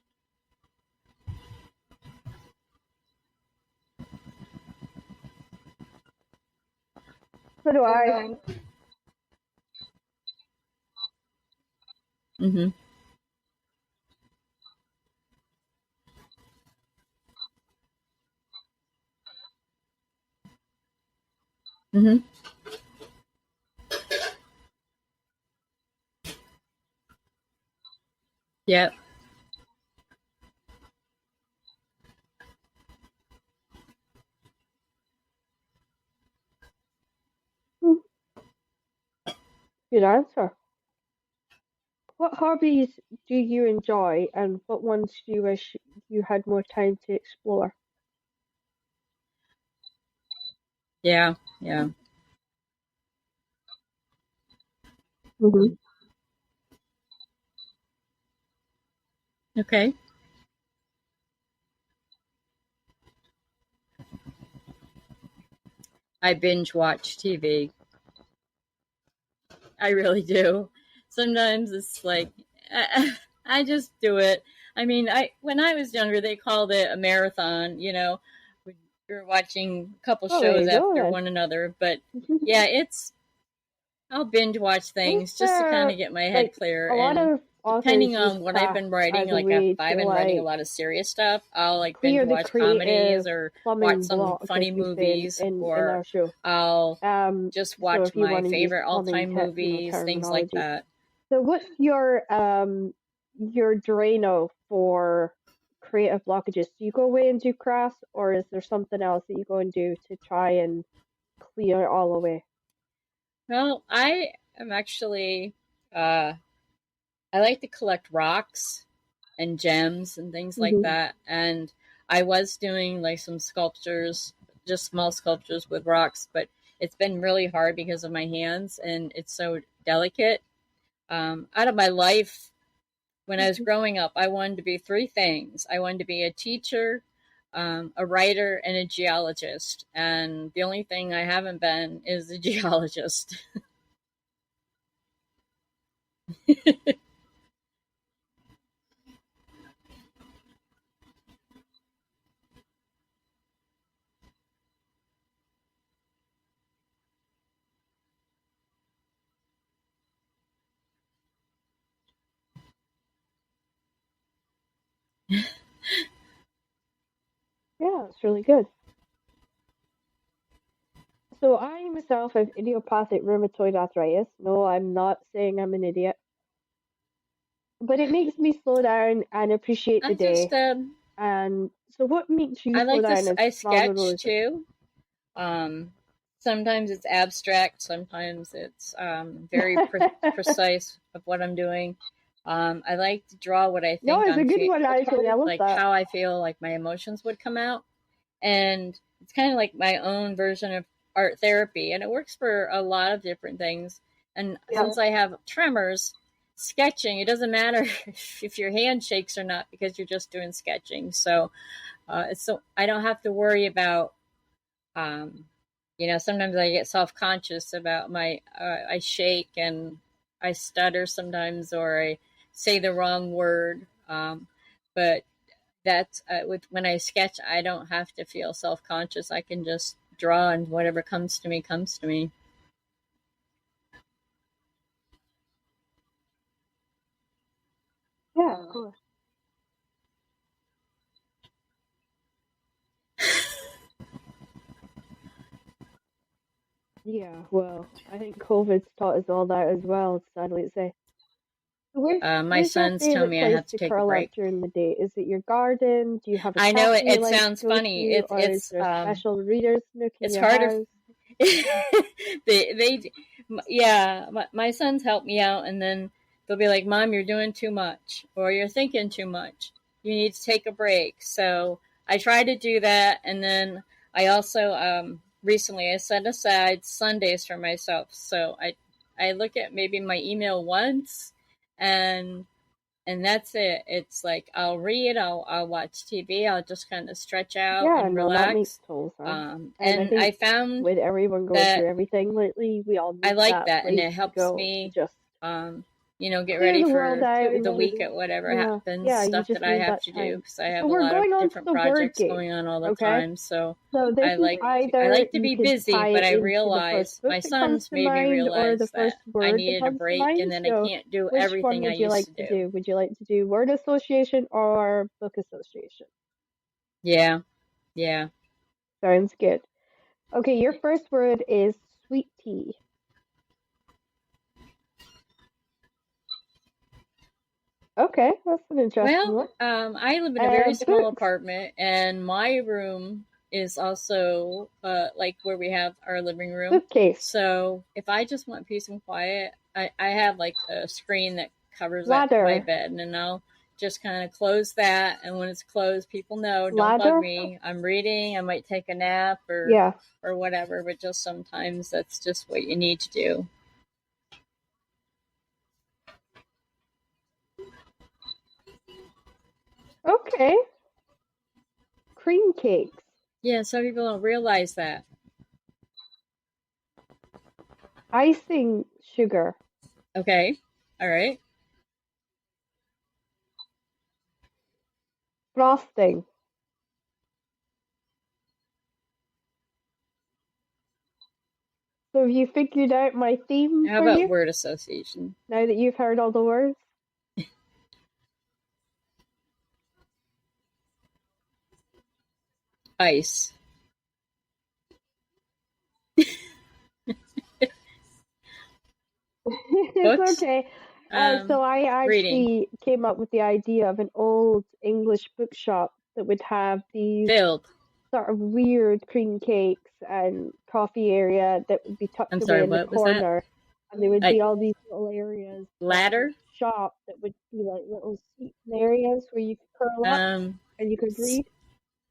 So do I. Mm-hmm. Mm-hmm. Yep. Good answer. What hobbies do you enjoy, and what ones do you wish you had more time to explore? Yeah. Yeah. Mm-hmm. Okay. I binge watch TV. I really do. Sometimes it's like I just do it. I mean, when I was younger, they called it a marathon. We were watching a couple shows after one another. But yeah, I'll binge watch things just to kind of get my head clear. And depending on what I've been writing, like if I've been writing a lot of serious stuff, I'll like binge watch comedies or watch some funny movies, or I'll just watch my favorite all-time movies, things like that. So what's your your Drano for creative blockages? Do you go away and do crafts, or is there something else that you go and do to try and clear it all away? Well, I am actually uh, I like to collect rocks and gems and things like Hmm. that. And I was doing like some sculptures, just small sculptures with rocks, but it's been really hard because of my hands and it's so delicate. Out of my life, when I was growing up, I wanted to be three things. I wanted to be a teacher, a writer, and a geologist. And the only thing I haven't been is a geologist. Yeah, it's really good. So I myself have idiopathic rheumatoid arthritis. No, I'm not saying I'm an idiot, but it makes me slow down and appreciate the I day. just, And so, what makes you I slow like down this. as I Mama sketch Rosa? too. Sometimes it's abstract, sometimes it's very precise of what I'm doing. I like to draw what I No, think it's a good one, actually. I love like that. how I feel like my emotions would come out. And it's kind of like my own version of art therapy. And it works for a lot of different things. And Yeah. since I have tremors, sketching, it doesn't matter if your hand shakes or not because you're just doing sketching. So it's so I don't have to worry about um, sometimes I get self conscious about my, I shake and I stutter sometimes or I say the wrong word. But that's with when I sketch, I don't have to feel self conscious. I can just draw and whatever comes to me comes to me. Yeah, of course. Yeah, well, I think COVID's taught us all that as well, sadly to say. So My where's your sons tell favorite me I place have to to take a curl up break. during the day? Is it your garden? Do you have a I know cafe you it like to sounds go funny. to, or is there a special reader's nook in It's your harder. house? they yeah, my sons help me out and then they'll be like, Mom, you're doing too much or you're thinking too much, you need to take a break. So I try to do that. And then I also recently I set aside Sundays for myself, so I look at maybe my email once and that's it. It's like I'll read, I'll watch TV, I'll just kind of stretch out Yeah, and no, that makes relax. total sense. And I And think I found with everyone going that through everything lately, we all I need like that that, and place it to helps go to me, just um, get clear ready the world for out and the just, week at whatever yeah, happens, yeah, you stuff that just I need have that to do time. because I So have a we're lot of going on to different the word projects game, going on all the okay? time. So So this is I either like to you be could busy, tie but it I into the first realize book my that comes sons to made me mind or the realize first that I word that needed a comes to break, and mind. then I So can't do which one everything I would you used like to to do. do? Would you like to do word association or book association? Yeah, yeah. Sounds good. Okay, your first word is sweet tea. Okay, that's an interesting Well, one. I live in a very small Books. apartment, and my room is also like where we have our living room. Bookcase. So if I just want peace and quiet, I have like a screen that covers my Ladder. bed, and I'll just kind of close that. And when it's closed, people know, don't bug Ladder? me. I'm reading. I might take a nap Yeah. or whatever, but just sometimes that's just what you need to do. Okay. Cream cakes. Yeah, some people don't realize that. Icing sugar. Okay, all right. Frosting. So have you figured out my theme How for about you word association? now that you've heard all the words? Ice. It's Books? okay. So I Reading actually came up with the idea of an old English bookshop that would have these filled. sort of weird cream cakes and coffee area that would be I'm tucked away sorry. in the What was that? corner. And there would I be all these little areas of the ladder. shop that would be like little seats and areas where you could curl up Um, and you could read.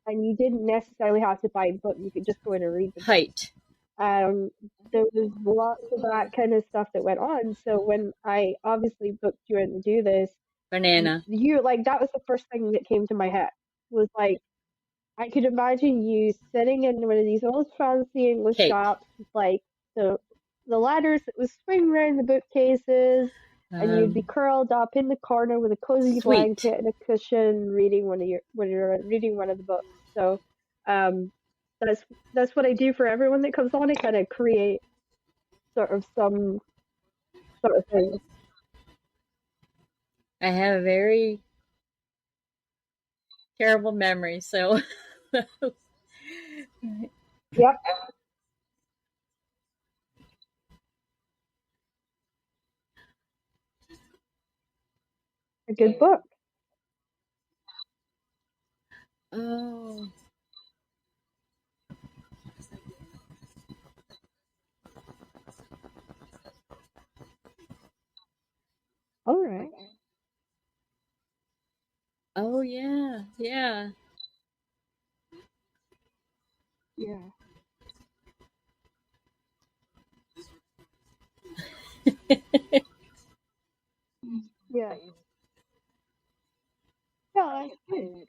And you didn't necessarily have to buy a book, you could just go in and read the book. height. Um, there was lots of that kind of stuff that went on. So when I obviously booked you in to do this, Banana. you like that was the first thing that came to my head was like I could imagine you sitting in one of these old fancy English Cake. shops with like the the ladders that would swing around the bookcases, and you'd be Um, curled up in the corner with a cozy sweet. blanket and a cushion, reading one of your when you're reading one of the books. So, um, that's that's what I do for everyone that comes on. I kind of create sort of some sort of thing. I have a very terrible memory, so Yep, a good book. oh, All right. oh yeah, yeah. Yeah. Yeah. Yeah, that's good.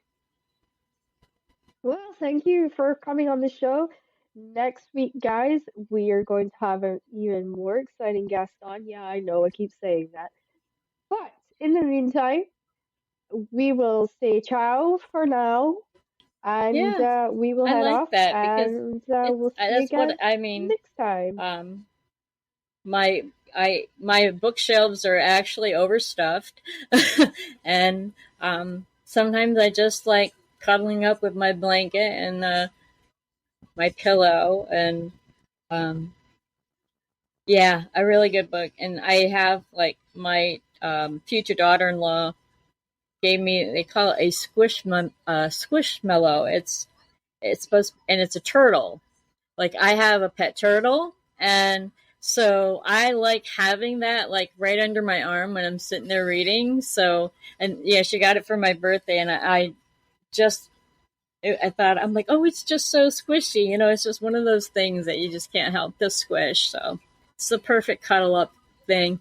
Well, thank you for coming on the show. Next week, guys, we are going to have an even more exciting guest on. Yeah, I know I keep saying that. But in the meantime, we will say ciao for now, and Yeah, we will I head like off, that because and it's we'll see you that's what guys I mean. next time. Um, my my bookshelves are actually overstuffed, and sometimes I just like cuddling up with my blanket and my pillow, and um, yeah, a really good book. And I have like my future daughter-in-law gave me. They call it a squishmallow. It's supposed and it's a turtle. Like I have a pet turtle, and so I like having that like right under my arm when I'm sitting there reading. So and yeah, she got it for my birthday, and I just I thought I'm like, oh, it's just so squishy. You know, it's just one of those things that you just can't help to squish. So it's the perfect cuddle up thing.